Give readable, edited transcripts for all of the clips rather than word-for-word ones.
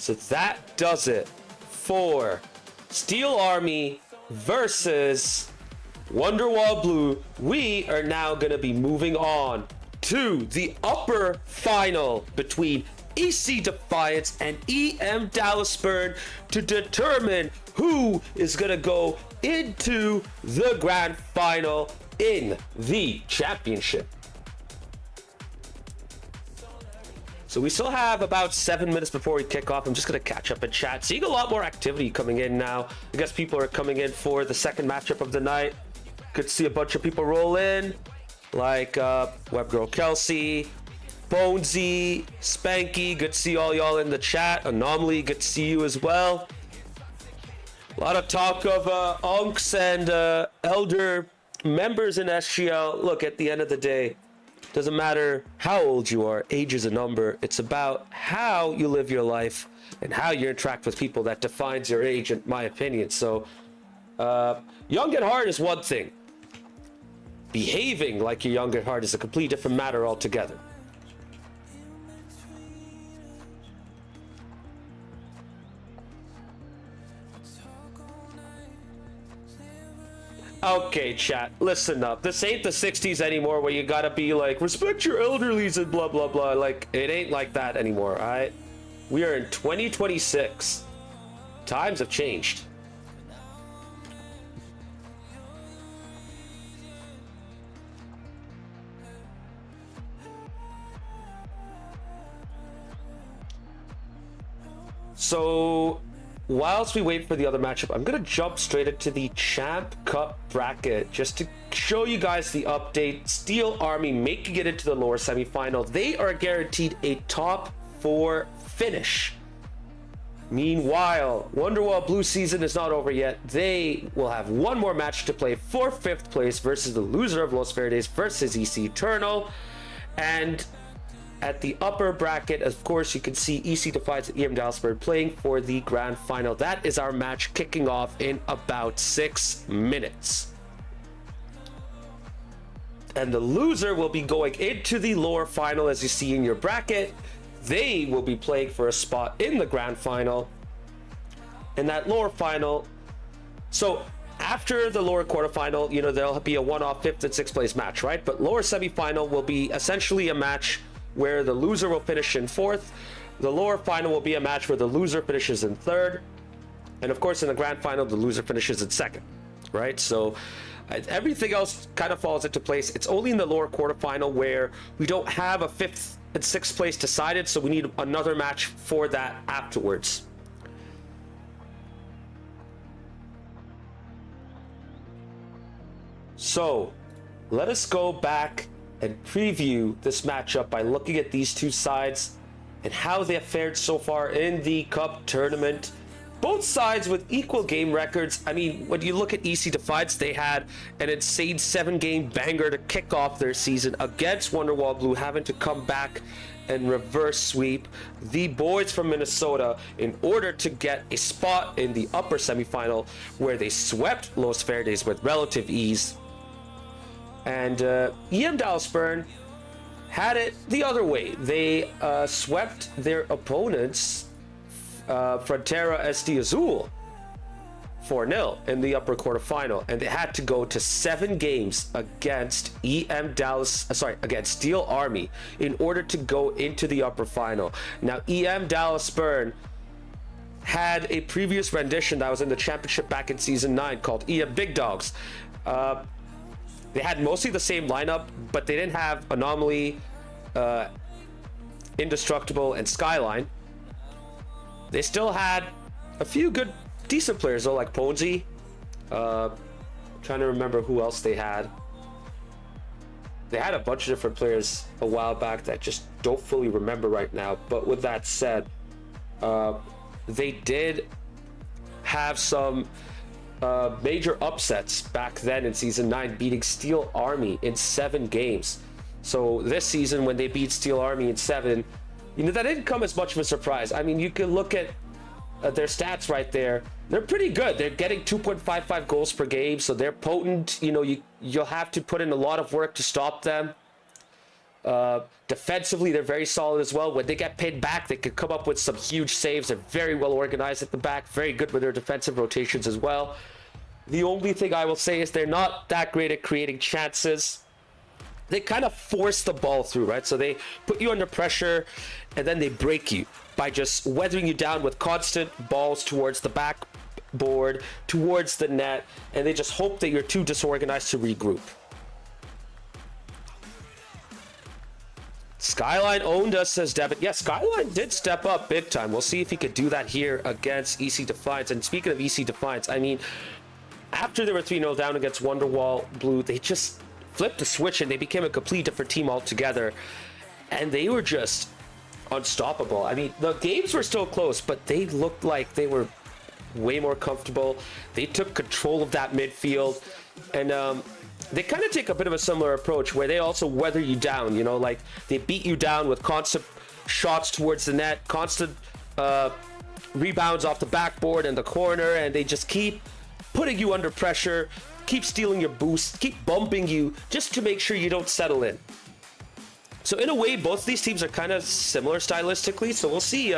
So that does it for Steel Army versus Wonderwall Blue. We are now going to be moving on to the upper final between EC Defiance and EM Dallasburn to determine who is going to go into the grand final in the championship. So we still have about 7 minutes before we kick off. I'm just going to catch up in chat. Seeing a lot more activity coming in now. I guess people are coming in for the second matchup of the night. Good to see a bunch of people roll in, like Webgirl Kelsey, Bonesy, Spanky. Good to see all y'all in the chat. Anomaly, good to see you as well. A lot of talk of unks and elder members in SGL. Look, at the end of the day, doesn't matter how old you are, age is a number. It's about how you live your life and how you interact with people that defines your age, in my opinion. So, young at heart is one thing. Behaving like you're young at heart is a completely different matter altogether. Okay, chat, listen up. This ain't the 60s anymore where you gotta be like, respect your elderlies and blah, blah, blah. Like, it ain't like that anymore, alright? We are in 2026. Times have changed. So, whilst we wait for the other matchup, I'm going to jump straight into the Champ Cup bracket just to show you guys the update. Steel Army making it into the lower semifinal. They are guaranteed a top 4 finish. Meanwhile, Wonderwall Blue season is not over yet. They will have one more match to play for 5th place versus the loser of Los Verdes versus EC Eternal. And at the upper bracket, of course, you can see EC Defiance and EM Dallasburn playing for the grand final. That is our match kicking off in about 6 minutes. And the loser will be going into the lower final, as you see in your bracket. They will be playing for a spot in the grand final. And that lower final, so after the lower quarterfinal, you know, there'll be a one-off 5th and 6th place match, right? But lower semifinal will be essentially a match where the loser will finish in 4th. The lower final will be a match where the loser finishes in 3rd. And of course, in the grand final, the loser finishes in 2nd, right? So everything else kind of falls into place. It's only in the lower quarterfinal where we don't have a 5th and 6th place decided, so we need another match for that afterwards. So let us go back and preview this matchup by looking at these two sides and how they have fared so far in the Cup tournament. Both sides with equal game records. I mean, when you look at EC Defiance, they had an insane 7-game banger to kick off their season against Wonderwall Blue, having to come back and reverse sweep the boys from Minnesota in order to get a spot in the upper semifinal, where they swept Los Verdes with relative ease. And EM Dallasburn had it the other way. They swept their opponents, Frontera SD Azul, 4-0 in the upper quarterfinal, and they had to go to 7 games against against Steel Army in order to go into the upper final. Now, EM Dallasburn had a previous rendition that was in the championship back in season 9 called EM Big Dogs. They had mostly the same lineup, but they didn't have Anomaly, Indestructible, and Skyline. They still had a few good, decent players though, like Ponzi. Trying to remember who else they had. They had a bunch of different players a while back that I just don't fully remember right now. But with that said, they did have some major upsets back then in season 9, beating Steel Army in 7 games. So this season, when they beat Steel Army in 7, you know, that didn't come as much of a surprise. I mean, you can look at their stats right there. They're pretty good. They're getting 2.55 goals per game, so they're potent. You know, you'll have to put in a lot of work to stop them. Defensively, they're very solid as well. When they get pinned back, they can come up with some huge saves. They're very well organized at the back, very good with their defensive rotations as well. The only thing I will say is they're not that great at creating chances. They kind of force the ball through, right? So they put you under pressure and then they break you by just weathering you down with constant balls towards the backboard, towards the net, and they just hope that you're too disorganized to regroup. Skyline owned us, says Devin. Yeah, Skyline did step up big time. We'll see if he could do that here against EC Defiance. And speaking of EC Defiance, I mean, after they were 3-0 down against Wonderwall Blue, they just flipped the switch and they became a complete different team altogether. And they were just unstoppable. I mean, the games were still close, but they looked like they were way more comfortable. They took control of that midfield. And they kind of take a bit of a similar approach where they also weather you down, you know, like they beat you down with constant shots towards the net, constant rebounds off the backboard and the corner, and they just keep putting you under pressure, keep stealing your boost, keep bumping you just to make sure you don't settle in. So in a way, both these teams are kind of similar stylistically, so we'll see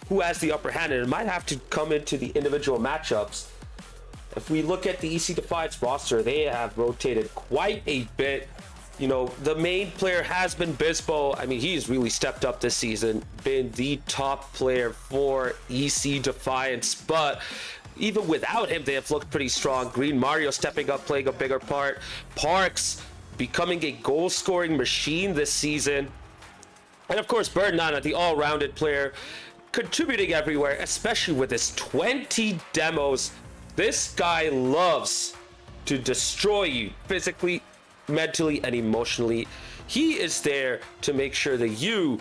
who has the upper hand, and it might have to come into the individual matchups. If we look at the EC Defiance roster, they have rotated quite a bit. You know, the main player has been Bispo. I mean, he's really stepped up this season, been the top player for EC Defiance. But even without him, they have looked pretty strong. Green Mario stepping up, playing a bigger part. Parks becoming a goal-scoring machine this season. And of course, Bernana, the all-rounded player, contributing everywhere, especially with his 20 demos. This guy loves to destroy you physically, mentally, and emotionally. He is there to make sure that you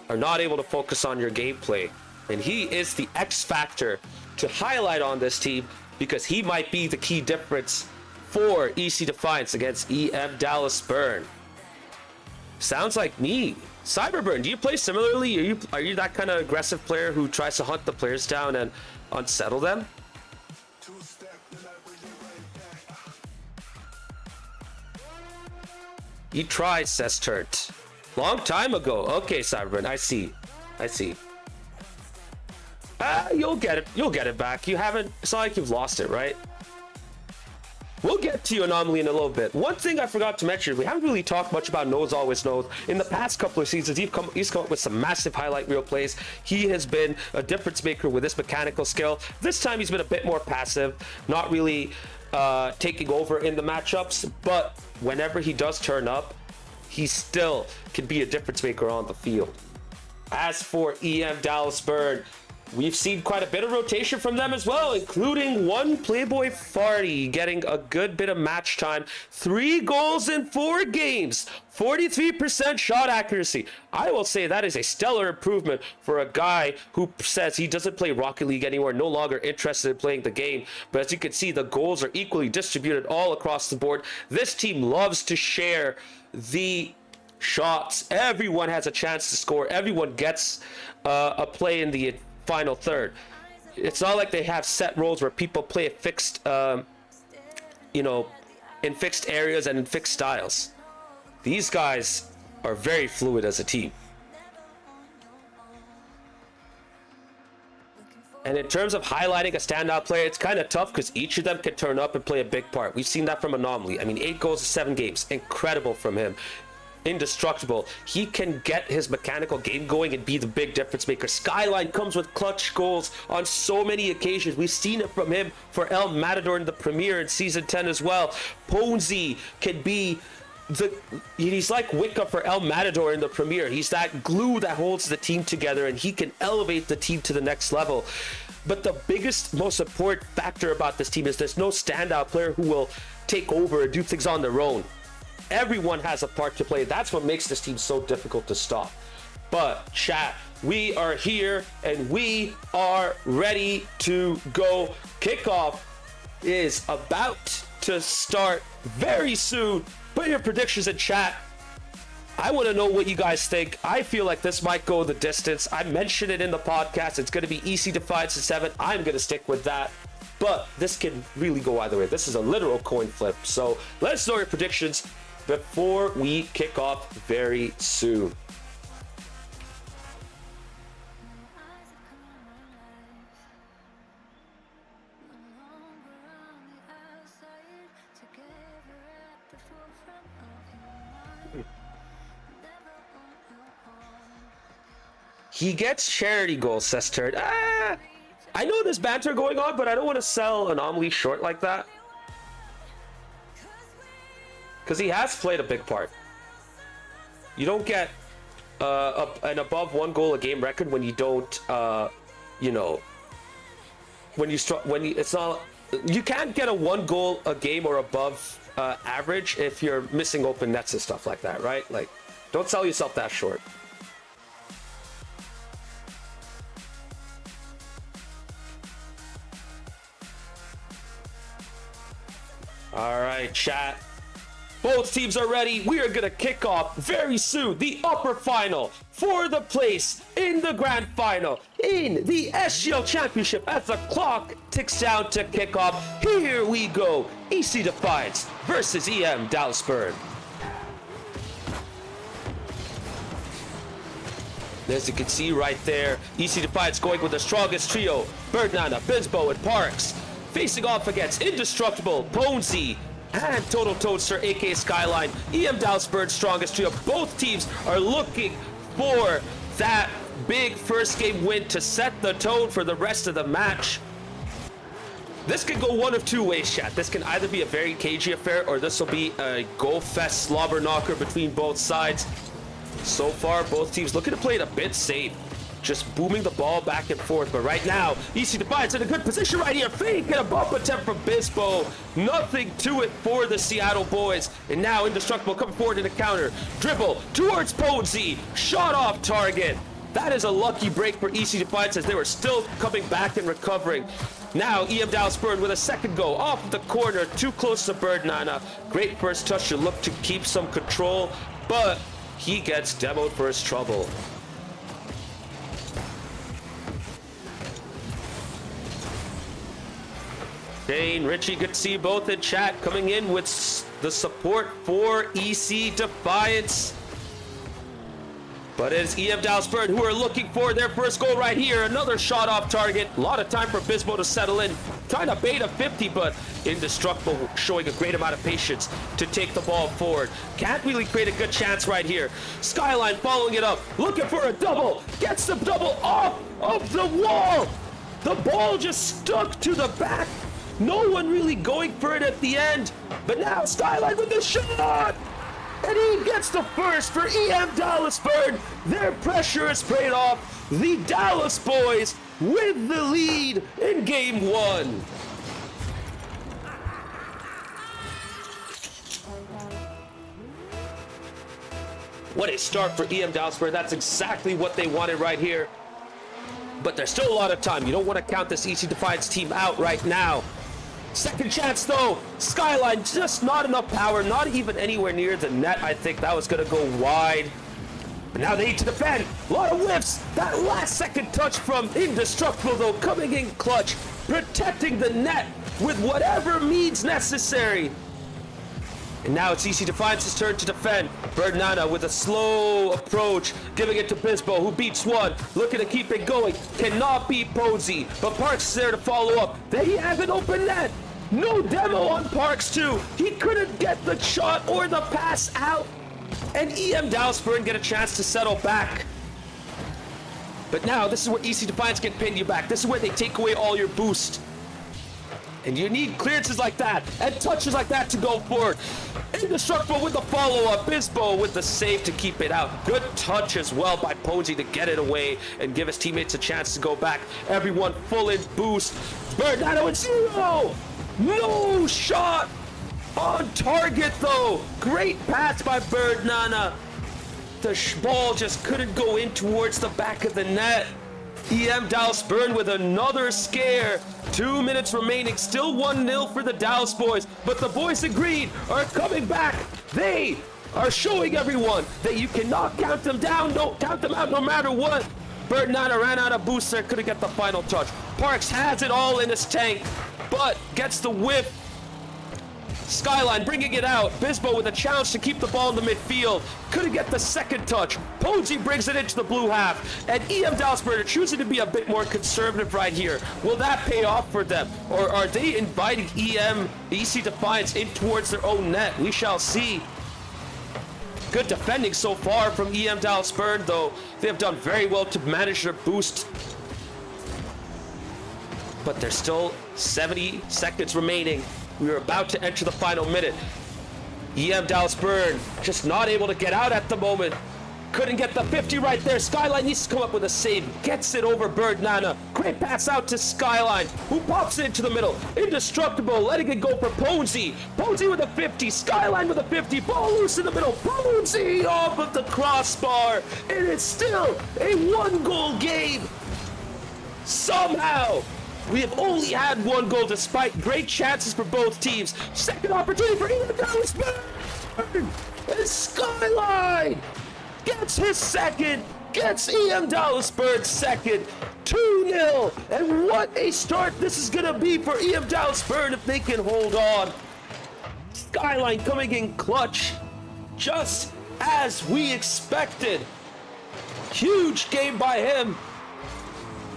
are not able to focus on your gameplay. And he is the X factor to highlight on this team because he might be the key difference for EC Defiance against EM Dallas Burn. Sounds like me. Cyberburn, do you play similarly? Are you that kind of aggressive player who tries to hunt the players down and unsettle them? He tried, says Turt. Long time ago. Okay, Cyberburn, I see. You'll get it. You'll get it back. You haven't. It's not like you've lost it, right? We'll get to you, Anomaly, in a little bit. One thing I forgot to mention, we haven't really talked much about Knows Always Knows. In the past couple of seasons, he's come up with some massive highlight reel plays. He has been a difference maker with his mechanical skill. This time he's been a bit more passive, not really taking over in the matchups, but whenever he does turn up, he still can be a difference maker on the field. As for EM Dallas Burn, we've seen quite a bit of rotation from them as well, including one Playboy Farty getting a good bit of match time. 3 goals in 4 games, 43% shot accuracy. I will say that is a stellar improvement for a guy who says he doesn't play Rocket League anymore, no longer interested in playing the game. But as you can see, the goals are equally distributed all across the board. This team loves to share the shots. Everyone has a chance to score. Everyone gets a play in the final third. It's not like they have set roles where people play a fixed, in fixed areas and in fixed styles. These guys are very fluid as a team. And in terms of highlighting a standout player, it's kind of tough because each of them can turn up and play a big part. We've seen that from Anomaly. I mean, 8 goals in 7 games. Incredible from him. Indestructible. He can get his mechanical game going and be the big difference maker. Skyline comes with clutch goals on so many occasions. We've seen it from him for El Matador in the premiere in season 10 as well. Ponzi can be he's like Wicca for El Matador in the premiere. He's that glue that holds the team together, and he can elevate the team to the next level. But the biggest, most important factor about this team is there's no standout player who will take over and do things on their own. Everyone has a part to play. That's what makes this team so difficult to stop. But chat, we are here and we are ready to go. Kickoff is about to start very soon. Put your predictions in chat. I want to know what you guys think. I feel like this might go the distance. I mentioned it in the podcast. It's going to be EC Defiance in 7. I'm going to stick with that. But this can really go either way. This is a literal coin flip. So let us know your predictions before we kick off very soon. He gets charity goals, says Turd. I know there's banter going on, but I don't want to sell Anomaly short like that. Because he has played a big part. You don't get an above 1 goal a game record when you don't, you know, it's not, you can't get a 1 goal a game or above average if you're missing open nets and stuff like that, right? Like, don't sell yourself that short. All right, chat. Both teams are ready. We are going to kick off very soon the upper final for the place in the grand final in the SGL Championship as the clock ticks down to kick off. Here we go. EC Defiance versus EM Dallasburn. As you can see right there, EC Defiance going with the strongest trio. Birdnana, Bizbo, and Parks. Facing off against Indestructible, Ponesy, and Total Toadster, aka Skyline. EM Dallasburn's strongest trio. Both teams are looking for that big first game win to set the tone for the rest of the match. This can go one of two ways, chat. This can either be a very cagey affair, or this will be a go fest slobber knocker between both sides. So far, both teams looking to play it a bit safe. Just booming the ball back and forth. But right now, EC Defiance in a good position right here. Fake and a bump attempt from Bizbo. Nothing to it for the Seattle boys. And now Indestructible coming forward in a counter. Dribble towards Ponesy. Shot off target. That is a lucky break for EC Defiance as they were still coming back and recovering. Now EM Dallasburn with a second go off the corner. Too close to Birdnana. Great first touch to look to keep some control. But he gets demoed for his trouble. Shane, Richie, good to see you both in chat, coming in with the support for EC Defiance. But it's EM Dallasburn who are looking for their first goal right here. Another shot off target. A lot of time for Bizbo to settle in. Trying to bait a 50, but Indestructible showing a great amount of patience to take the ball forward. Can't really create a good chance right here. Skyline following it up, looking for a double. Gets the double off of the wall. The ball just stuck to the back. No one really going for it at the end. But now Skyline with the shot. And he gets the first for EM Dallasburn. Their pressure is paid off. The Dallas boys with the lead in game 1. What a start for EM Dallasburn. That's exactly what they wanted right here. But there's still a lot of time. You don't want to count this EC Defiance team out right now. Second chance though, Skyline just not enough power, not even anywhere near the net. I think that was gonna go wide. But now they need to defend. A lot of whiffs. That last second touch from Indestructible though, coming in clutch, protecting the net with whatever means necessary. And now it's EC Defiance's turn to defend. Birdnana with a slow approach, giving it to Bizbo, who beats one, looking to keep it going. Cannot beat Posey, but Parks is there to follow up. Then he has an open net. No demo on Parks too. He couldn't get the shot or the pass out. And EM Dallasburn get a chance to settle back. But now this is where EC Defiance can pin you back. This is where they take away all your boost. And you need clearances like that and touches like that to go forward. Indestructible with the follow-up. Bizbo with the save to keep it out. Good touch as well by Posey to get it away and give his teammates a chance to go back. Everyone full in boost. Birdnana with 0. No shot on target though. Great pass by Birdnana. The ball just couldn't go in towards the back of the net. EM Dallasburn with another scare. 2 minutes remaining, still 1-0 for the Dallas boys, but the boys in green are coming back. They are showing everyone that you cannot count them down, don't count them out no matter what. Birdnana ran out of boost there, couldn't get the final touch. Parks has it all in his tank, but gets the whiff. Skyline bringing it out. Bisbo with a challenge to keep the ball in the midfield. Couldn't get the second touch. Posey brings it into the blue half. And EM Dallasburg are choosing to be a bit more conservative right here. Will that pay off for them? Or are they inviting EC Defiance in towards their own net? We shall see. Good defending so far from EM Dallasburg, though. They have done very well to manage their boost. But there's still 70 seconds remaining. We are about to enter the final minute. EM Dallasburg just not able to get out at the moment. Couldn't get the 50 right there. Skyline needs to come up with a save. Gets it over Bird Nana. Great pass out to Skyline, who pops it into the middle. Indestructible, letting it go for Posey. Posey with a 50. Skyline with a 50. Ball loose in the middle. Posey off of the crossbar. And it's still a one-goal game. Somehow, we have only had one goal despite great chances for both teams. Second opportunity for EM Dallasburg. And Skyline gets his second, gets EM Dallasburg second, 2-0. And what a start this is going to be for EM Dallasburg if they can hold on. Skyline coming in clutch, just as we expected. Huge game by him.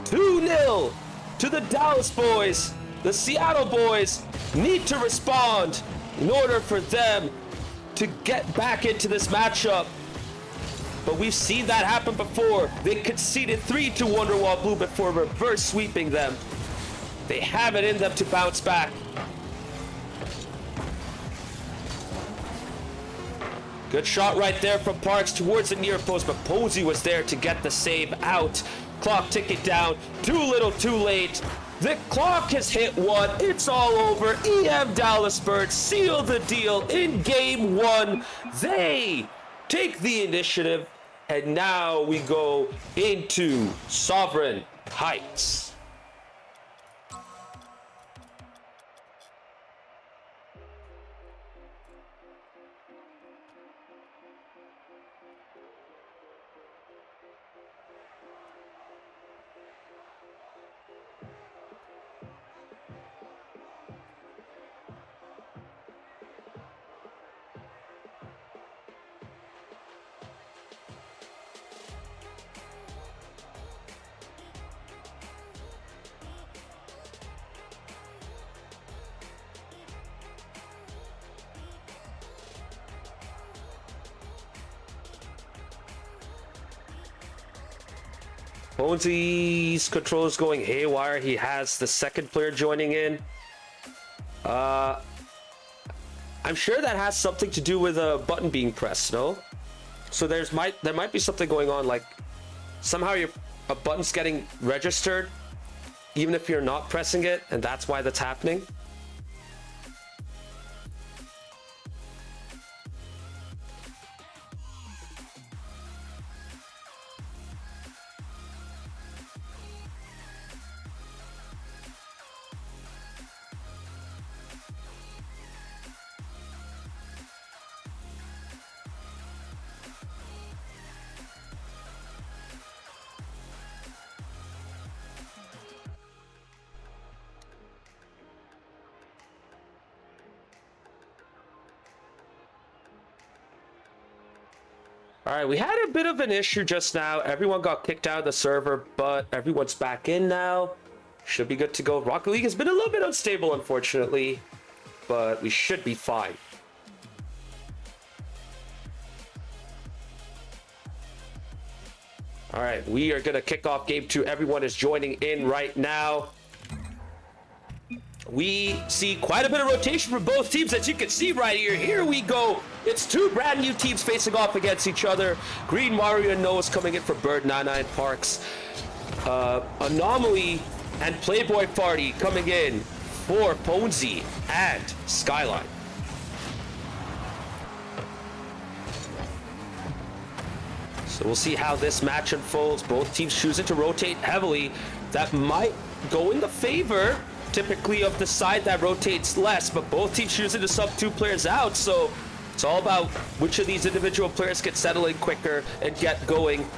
2-0 to the Dallas boys. The Seattle boys need to respond in order for them to get back into this matchup. But we've seen that happen before. They conceded 3 to Wonderwall Blue before reverse sweeping them. They have it in them to bounce back. Good shot right there from Parks towards the near post, but Posey was there to get the save out. Clock ticking down, too little, too late. The clock has hit 1. It's all over. EM Dallasburg seal the deal in game 1. They take the initiative, and now we go into Sovereign Heights. Posey's controls going haywire. He has the second player joining in. I'm sure that has something to do with a button being pressed, no? So there might be something going on, like somehow a button's getting registered even if you're not pressing it, and that's why that's happening. All right, we had a bit of an issue just now. Everyone got kicked out of the server, but everyone's back in now. Should be good to go. Rocket League has been a little bit unstable, unfortunately, but we should be fine. All right, we are going to kick off game 2. Everyone is joining in right now. We see quite a bit of rotation from both teams, as you can see right here. Here we go. It's 2 brand new teams facing off against each other. Green Mario and Noah's coming in for Bird, Nana, and Parks. Anomaly and Playboy Party coming in for Posey and Skyline. So we'll see how this match unfolds. Both teams choosing to rotate heavily. That might go in the favor typically of the side that rotates less, but both teams choosing to sub 2 players out, so it's all about which of these individual players get settled in quicker and get going.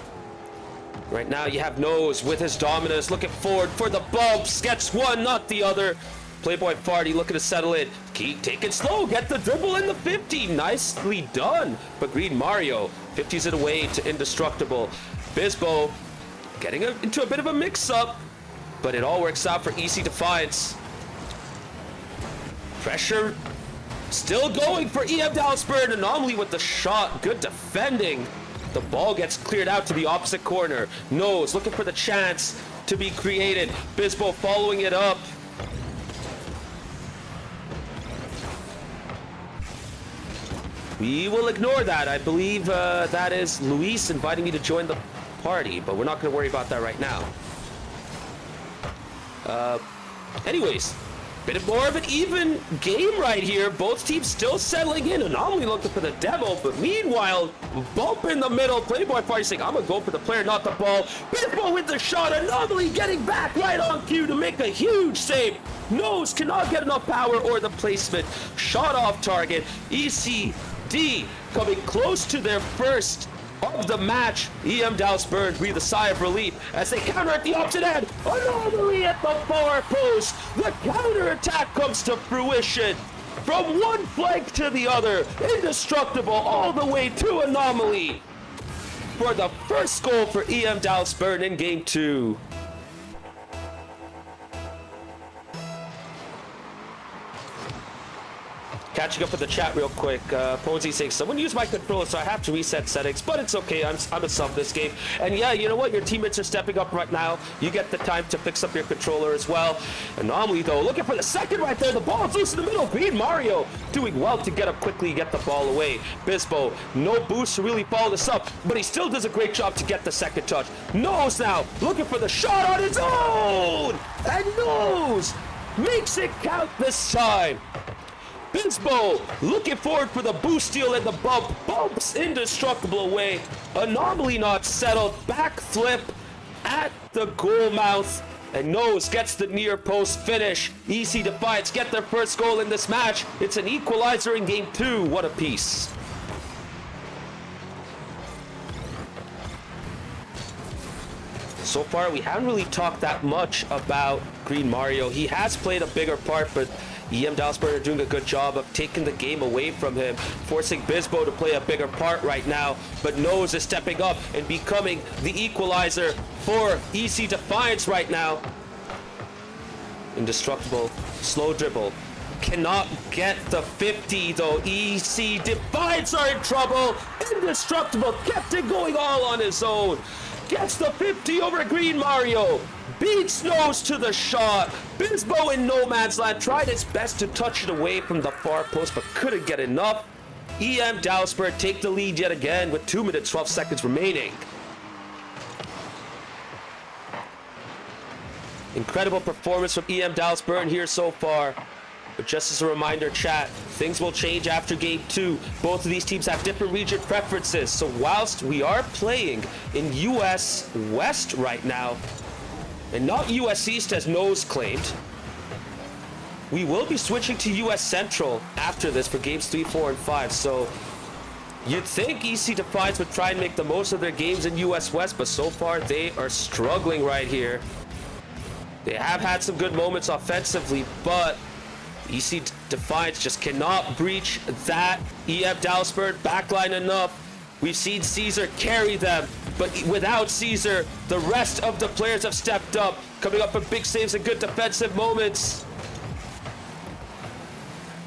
Right now you have Nose with his dominance looking forward for the bumps, gets one, not the other. Playboy Farty looking to settle in. Keep taking slow. Get the dribble in the 50. Nicely done. But Green Mario 50s it away to Indestructible. Bisbo getting into a bit of a mix-up, but it all works out for EC Defiance. Pressure still going for EM Dallasburn. Anomaly with the shot. Good defending. The ball gets cleared out to the opposite corner. Nose looking for the chance to be created. Bisbo following it up. We will ignore that. I believe that is Luis inviting me to join the party, but we're not going to worry about that right now. Anyways, bit more of an even game right here. Both teams still settling in. Anomaly looking for the demo, but meanwhile, bump in the middle. Playboy Farty saying, I'm going to go for the player, not the ball. Bisbo with the shot. Anomaly getting back right on cue to make a huge save. Nose cannot get enough power or the placement. Shot off target. ECD coming close to their first of the match. EM Dallasburn breathe a sigh of relief as they counter at the opposite end. Anomaly at the far post. The counter attack comes to fruition. From one flank to the other. Indestructible all the way to Anomaly for the first goal for EM Dallasburn in game 2. Catching up with the chat real quick. Posey saying, someone used my controller, so I have to reset settings, but it's okay. I'm a sub this game. And yeah, you know what? Your teammates are stepping up right now. You get the time to fix up your controller as well. Anomaly, though, looking for the second right there. The ball's loose in the middle. Green Mario doing well to get up quickly, get the ball away. Bisbo, no boost to really follow this up, but he still does a great job to get the second touch. Nose now, looking for the shot on his own! And Nose makes it count this time. Bisbo looking forward for the boost steal and the bump. Bumps Indestructible away. Anomaly not settled. Backflip at the goal mouth. And Nose gets the near post finish. EC Defiance get their first goal in this match. It's an equalizer in game 2. What a piece. So far, we haven't really talked that much about Green Mario. He has played a bigger part, but EM Dallasburn are doing a good job of taking the game away from him, forcing Bisbo to play a bigger part right now. But Nose is stepping up and becoming the equalizer for EC Defiance right now. Indestructible, slow dribble. Cannot get the 50 though. EC Defiance are in trouble. Indestructible kept it going all on his own. Gets the 50 over Green Mario. Beats Nose to the shot. Bisbo in no man's land tried his best to touch it away from the far post, but couldn't get enough. EM Dallasburn take the lead yet again with 2 minutes 12 seconds remaining. Incredible performance from EM Dallasburn here so far. But just as a reminder, chat, things will change after game 2. Both of these teams have different region preferences. So whilst we are playing in US West right now, and not US East as Nose claimed, we will be switching to US Central after this for games 3, 4, and 5. So you'd think EC Defiance would try and make the most of their games in US West, but so far they are struggling right here. They have had some good moments offensively, but EC Defiance just cannot breach that EM Dallasburn backline enough. We've seen Caesar carry them, but without Caesar, the rest of the players have stepped up, coming up with big saves and good defensive moments.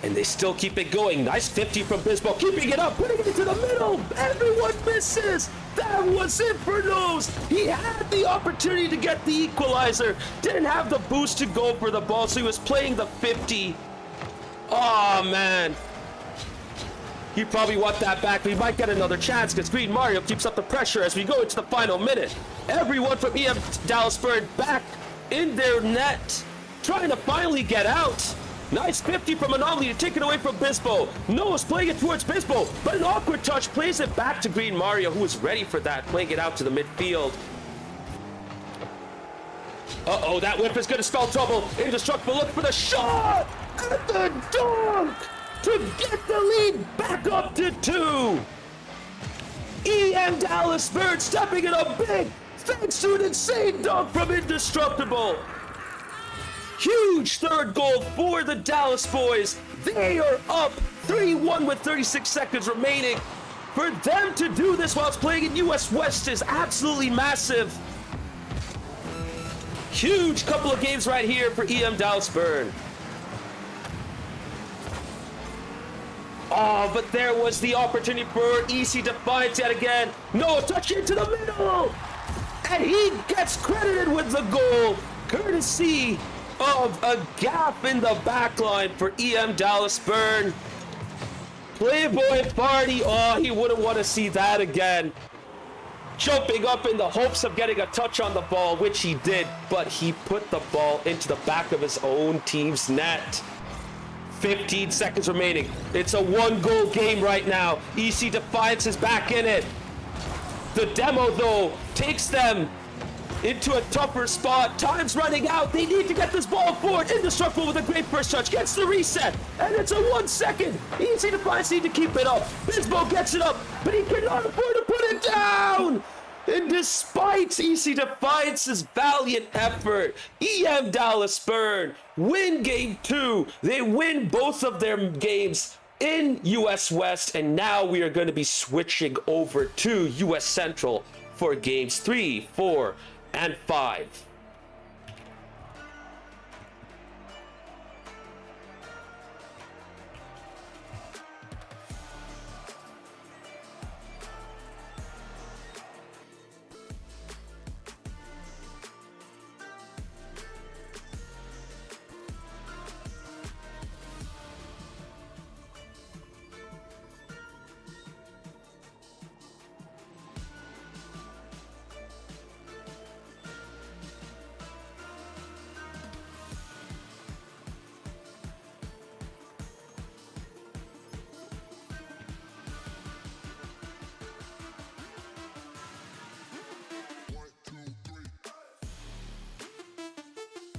And they still keep it going. Nice 50 from Bisbo, keeping it up, putting it into the middle. Everyone misses. That was it for Nose. He had the opportunity to get the equalizer. Didn't have the boost to go for the ball, so he was playing the 50. Oh, man. You probably want that back, but he might get another chance because Green Mario keeps up the pressure as we go into the final minute. Everyone from EM Dallasburn back in their net, trying to finally get out. Nice 50 from Anomaly to take it away from Bisbo. Nose playing it towards Bisbo, but an awkward touch plays it back to Green Mario, who was ready for that, playing it out to the midfield. Uh-oh, that whip is going to spell trouble. Indestructible looking for the shot at the dunk to get the lead back up to 2. EM Dallasburn stepping it up big thanks to an insane dunk from Indestructible. Huge huge third goal for the Dallas boys. They are up 3-1 with 36 seconds remaining. For them to do this whilst playing in US West is absolutely massive. Huge couple of games right here for EM Dallas Burn. Oh, but there was the opportunity for EC Defiance yet again. No, touch into the middle. And he gets credited with the goal, courtesy of a gap in the back line for EM Dallas Burn. Playboy Farty, oh, he wouldn't want to see that again. Jumping up in the hopes of getting a touch on the ball, which he did, but he put the ball into the back of his own team's net. 15 seconds remaining. It's a 1-goal game right now. EC Defiance is back in it. The demo, though, takes them into a tougher spot. Time's running out. They need to get this ball forward. Indestructible with a great first touch. Gets the reset. And it's a 1 second. EC Defiance need to keep it up. Bisbo gets it up, but he cannot afford to put it down. And despite EC Defiance's valiant effort, EM Dallas Burn win game 2. They win both of their games in US West, and now we are going to be switching over to US Central for games 3, 4, and 5.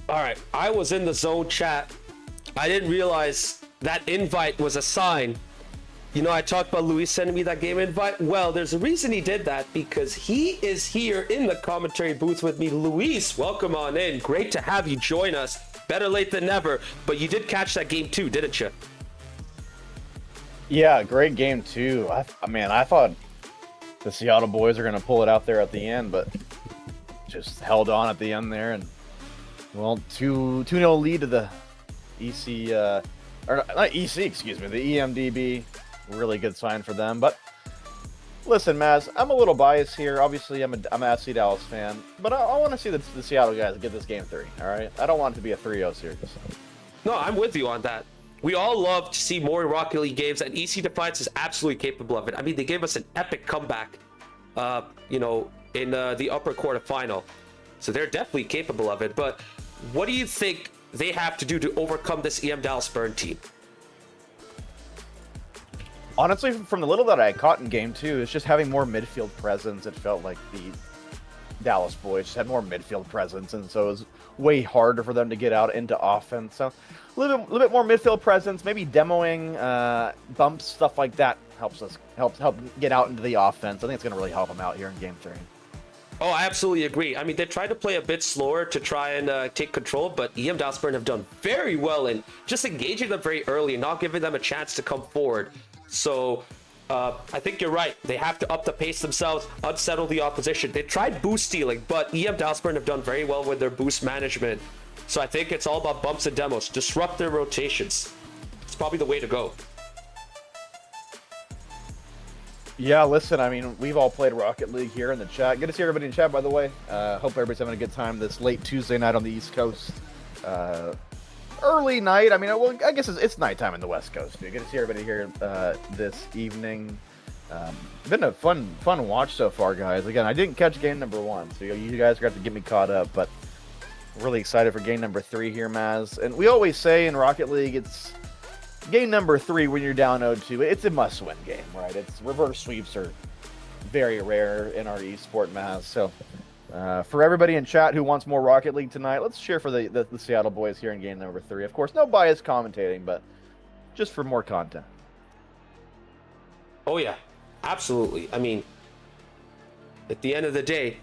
All right, I was in the zone chat. I didn't realize that invite was a sign. You know, I talked about Luis sending me that game invite. Well, there's a reason he did that, because he is here in the commentary booth with me. Luis, welcome on in. Great to have you join us. Better late than never, but you did catch that game too, didn't you? Yeah, great game too. I thought the Seattle boys are going to pull it out there at the end, but just held on at the end there, and well, 2-0 lead to the EC, or not EC, excuse me, the EMDB. Really good sign for them. But listen, Maz, I'm a little biased here. Obviously, I'm an SC Dallas fan, but I want to see the Seattle guys get this game 3. All right, I don't want it to be a 3-0 series. No, I'm with you on that. We all love to see more Rocket League games, and EC Defiance is absolutely capable of it. I mean, they gave us an epic comeback, in the upper quarterfinal, so they're definitely capable of it. But what do you think they have to do to overcome this EM Dallas Burn team? Honestly, from the little that I caught in game 2, it's just having more midfield presence. It felt like the Dallas boys just had more midfield presence, and so it was way harder for them to get out into offense. So a little bit more midfield presence, maybe demoing bumps, stuff like that help get out into the offense. I think it's going to really help them out here in game 3. Oh, I absolutely agree. I mean, they tried to play a bit slower to try and take control, but EM Dallas Burn have done very well in just engaging them very early and not giving them a chance to come forward. So I think you're right. They have to up the pace themselves, unsettle the opposition. They tried boost stealing, but EM Dallas Burn have done very well with their boost management. So I think it's all about bumps and demos. Disrupt their rotations. It's probably the way to go. Yeah, listen, I mean, we've all played Rocket League here in the chat. Good to see everybody in chat, by the way. Hope everybody's having a good time this late Tuesday night on the East Coast. Early night, I mean, well, I guess it's nighttime in the West Coast. Good to see everybody here this evening. Been a fun watch so far, guys. Again, I didn't catch game number 1, so you guys got to get me caught up, but really excited for game number 3 here, Maz. And we always say in Rocket League, it's game number 3 when you're down 0-2. It's a must-win game, right? It's reverse sweeps are very rare in our esport, Maz. So for everybody in chat who wants more Rocket League tonight, let's cheer for the Seattle boys here in game number 3. Of course, no bias commentating, but just for more content. Oh yeah, absolutely. I mean, at the end of the day,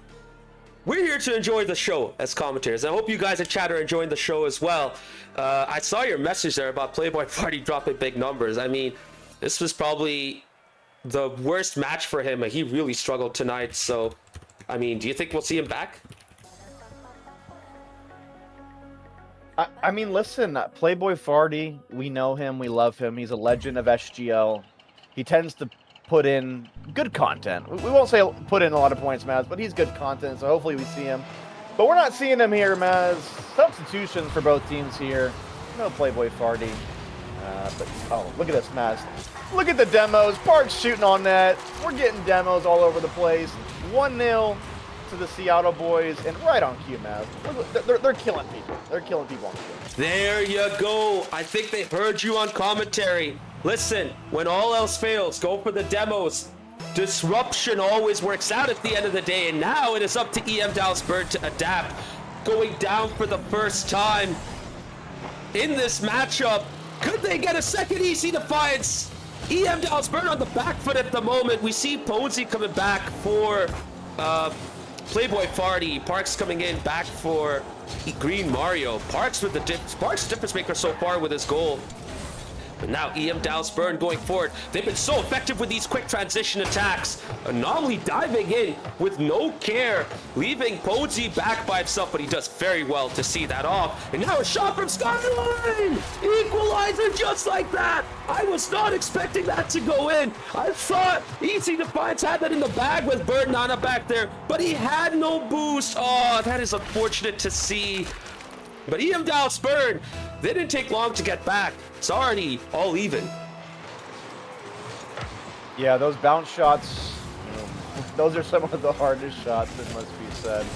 we're here to enjoy the show as commentators. I hope you guys in chat are enjoying the show as well. I saw your message there about Playboy Party dropping big numbers. I mean, this was probably the worst match for him. He really struggled tonight. So, I mean, do you think we'll see him back? I mean, listen, Playboy Farty, we know him, we love him. He's a legend of SGL. He tends to put in good content. We won't say put in a lot of points, Maz, but he's good content, so hopefully we see him. But we're not seeing him here, Maz. Substitutions for both teams here. No Playboy Farty. But, oh, look at this, Maz. Look at the demos. Park's shooting on net. We're getting demos all over the place. 1-0 to the Seattle boys, and right on cue, Maz. They're killing people. They're killing people on cue. There you go. I think they heard you on commentary. Listen, when all else fails, go for the demos. Disruption always works out at the end of the day, and now it is up to EM Dalsberg to adapt. Going down for the first time in this matchup. Could they get a second easy Defiance? EM Dalsberg on the back foot at the moment. We see Posey coming back for Playboy Farty. Parks coming in back for Green Mario. Parks with the difference maker so far with his goal. But now EM Dalsberg going forward. They've been so effective with these quick transition attacks. Anomaly diving in with no care, leaving Posey back by himself, but he does very well to see that off. And now a shot from Skyline! Equalizer just like that! I was not expecting that to go in. I thought Easy Defiance had that in the bag with Bernana back there, but he had no boost. Oh, that is unfortunate to see. But EM Dalsberg, they didn't take long to get back. It's already all even. Yeah, those bounce shots, those are some of the hardest shots, it must be said.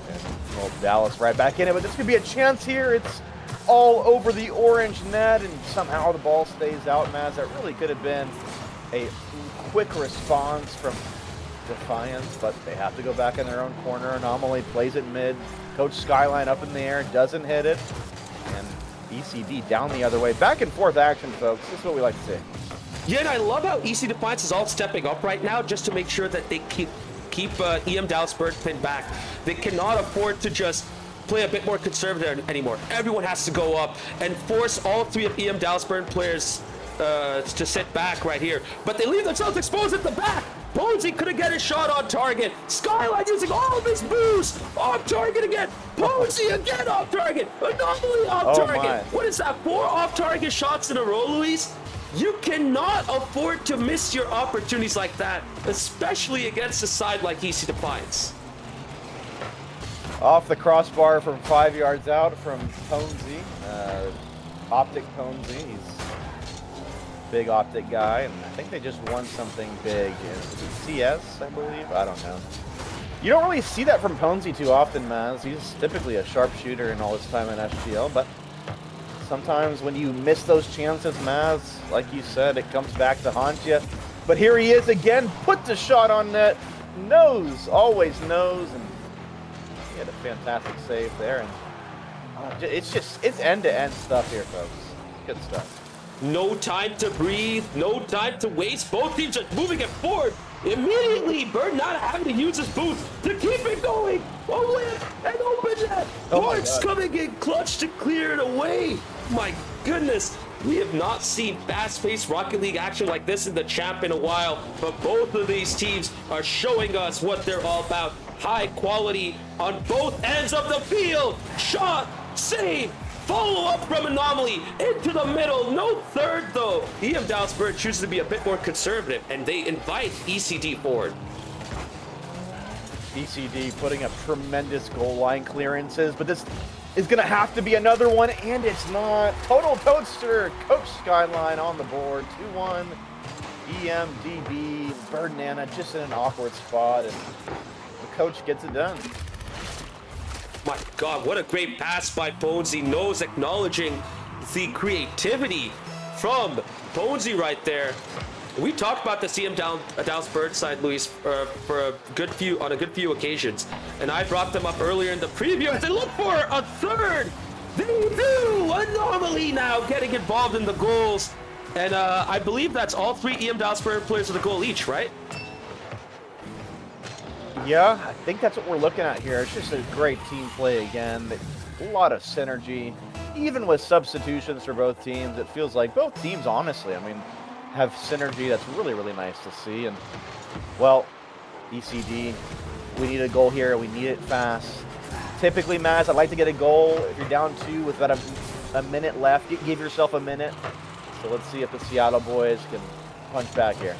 And, well, Dallas right back in it, but this could be a chance here. It's all over the orange net, and somehow the ball stays out, Maz. That really could have been a quick response from Defiance, but they have to go back in their own corner. Anomaly plays it mid. Coach Skyline up in the air, doesn't hit it. And ECD down the other way. Back and forth action, folks. This is what we like to see. Yeah, and I love how EC Defiance is all stepping up right now just to make sure that they keep EM Dalsberg pinned back. They cannot afford to just play a bit more conservative anymore. Everyone has to go up and force all three of EM Dalsberg players to sit back right here. But they leave themselves exposed at the back. Posey couldn't get a shot on target. Skyline using all of his boost. Off target again. Posey again off target. Anomaly off target. My. What is that? 4 off target shots in a row, Luis? You cannot afford to miss your opportunities like that, especially against a side like EC Defiance. Off the crossbar from 5 yards out from Posey. Optic Posey. He's big optic guy, and I think they just won something big in CS, I believe. I don't know. You don't really see that from Posey too often, Maz. He's typically a sharpshooter in all his time in SGL, but sometimes when you miss those chances, Maz, like you said, it comes back to haunt you. But here he is again, put the shot on net, knows, always knows, and he had a fantastic save there. And it's end-to-end stuff here, folks. Good stuff. No time to breathe, no time to waste. Both teams are moving it forward. Immediately, Bird not having to use his boost to keep it going. A whip and open net. Parks coming in clutch to clear it away. My goodness, we have not seen fast-paced Rocket League action like this in the champ in a while, but both of these teams are showing us what they're all about. High quality on both ends of the field. Shot, save, follow up from Anomaly into the middle. No third though. EM Dalsberg chooses to be a bit more conservative, and they invite ECD forward. ECD putting up tremendous goal line clearances, but this is going to have to be another one, and it's not. Total Toadster, Coach Skyline on the board. 2-1. EMDB, Birdnana just in an awkward spot, and the coach gets it done. My God, what a great pass by Posey. Knows, acknowledging the creativity from Posey right there. We talked about the CM Dalsberg side, Luis, for a good few occasions, and I brought them up earlier in the preview as they look for a third. They do. Anomaly now getting involved in the goals, and I believe that's all 3 EM Dalsberg players with a goal each, right? Yeah, I think that's what we're looking at here. It's just a great team play again. A lot of synergy. Even with substitutions for both teams, it feels like both teams, honestly, I mean, have synergy that's really, really nice to see. And, well, ECD, we need a goal here. We need it fast. Typically, Maz, I'd like to get a goal. If you're down 2 with about a minute left, give yourself a minute. So let's see if the Seattle boys can punch back here.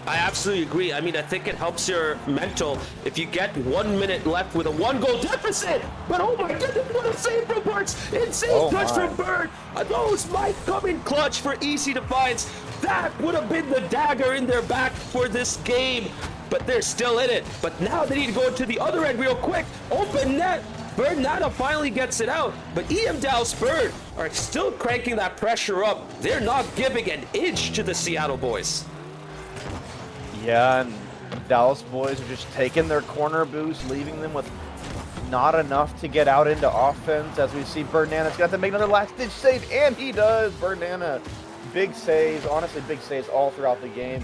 I absolutely agree. I mean, I think it helps your mental if you get 1 minute left with a 1-goal deficit. But oh my goodness, what a save from Burns! Insane touch from Bird. Those might come in clutch for EC Defiance. That would have been the dagger in their back for this game. But they're still in it. But now they need to go to the other end real quick. Open net. Bird Nana finally gets it out, but EM Dallas Bird are still cranking that pressure up. They're not giving an inch to the Seattle boys. Yeah, and Dallas boys are just taking their corner boost, leaving them with not enough to get out into offense. As we see, Bernana's got to make another last-ditch save, and he does. Bernana, big saves, honestly big saves all throughout the game.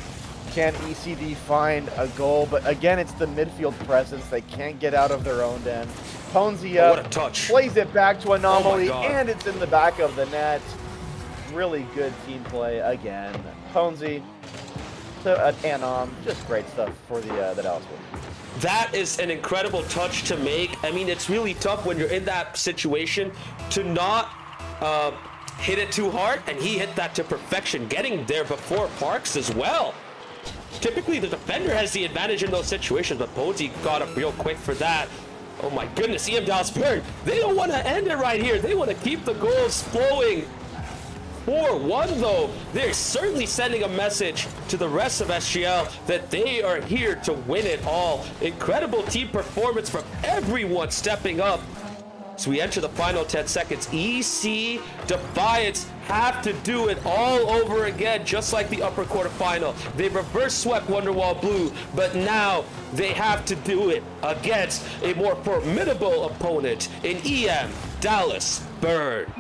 Can ECD find a goal? But again, it's the midfield presence. They can't get out of their own end. Ponesy up, what a touch. Plays it back to Anomaly, and it's in the back of the net. Really good team play again. Ponesy to Anom, just great stuff for the Dallas Boys. That is an incredible touch to make. I mean, it's really tough when you're in that situation to not hit it too hard, and he hit that to perfection, getting there before Parks as well. Typically, the defender has the advantage in those situations, but Posey got up real quick for that. Oh my goodness, EM Dallas Bird, they don't want to end it right here. They want to keep the goals flowing. 4-1 though, they're certainly sending a message to the rest of SGL that they are here to win it all. Incredible team performance from everyone stepping up. So we enter the final 10 seconds. EC Defiance have to do it all over again, just like the upper quarterfinal. They reverse swept Wonderwall Blue, but now they have to do it against a more formidable opponent in EM Dallas Bird.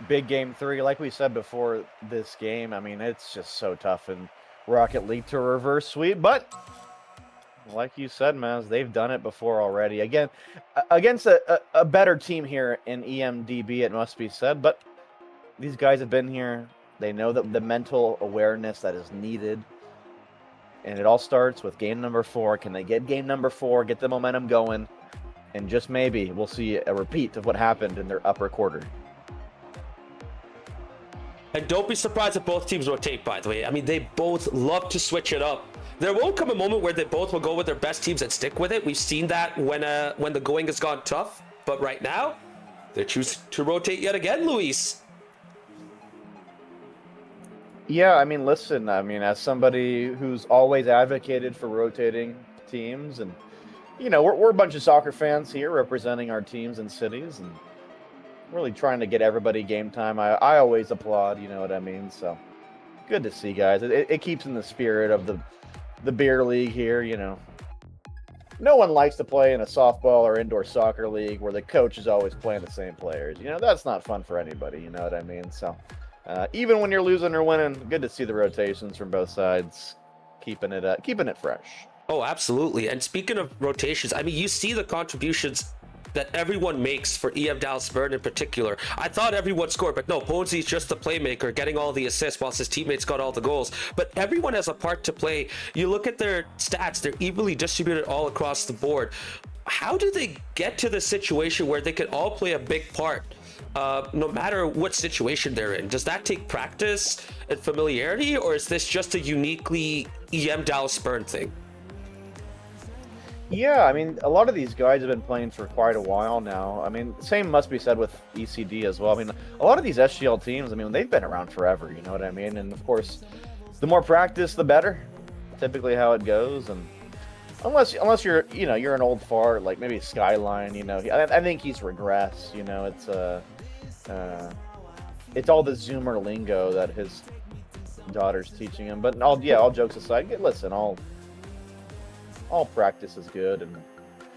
Big game 3, like we said before this game. I mean, it's just so tough in Rocket League to reverse sweep, but like you said, Maz, they've done it before already. Again, against a better team here in EMDB, it must be said, but these guys have been here. They know that the mental awareness that is needed, and it all starts with game number 4. Can they get game number 4, get the momentum going, and just maybe we'll see a repeat of what happened in their upper quarter. And don't be surprised if both teams rotate, by the way. I mean, they both love to switch it up. There will come a moment where they both will go with their best teams and stick with it. We've seen that when the going has gone tough. But right now, they choose to rotate yet again, Luis. Yeah, I mean, listen, I mean, as somebody who's always advocated for rotating teams, and, you know, we're a bunch of soccer fans here representing our teams and cities, and really trying to get everybody game time. I always applaud, you know what I mean? So good to see, guys. It keeps in the spirit of the beer league here, you know. No one likes to play in a softball or indoor soccer league where the coach is always playing the same players. You know, that's not fun for anybody, you know what I mean? So even when you're losing or winning, good to see the rotations from both sides, keeping it fresh. Oh, absolutely. And speaking of rotations, I mean, you see the contributions that everyone makes for EM Dallas Bird in particular. I thought everyone scored, but no, Ponesy's just the playmaker, getting all the assists whilst his teammates got all the goals. But everyone has a part to play. You look at their stats, they're evenly distributed all across the board. How do they get to the situation where they can all play a big part, no matter what situation they're in? Does that take practice and familiarity, or is this just a uniquely EM Dallas Bird thing? Yeah, I mean, a lot of these guys have been playing for quite a while now. I mean, same must be said with ECD as well. I mean, a lot of these SGL teams, I mean, they've been around forever, you know what I mean? And of course, the more practice, the better. Typically how it goes. And unless you're, you know, you're an old fart, like maybe Skyline, you know, I think he's regressed, you know, it's all the Zoomer lingo that his daughter's teaching him. But all jokes aside, listen, all practice is good, and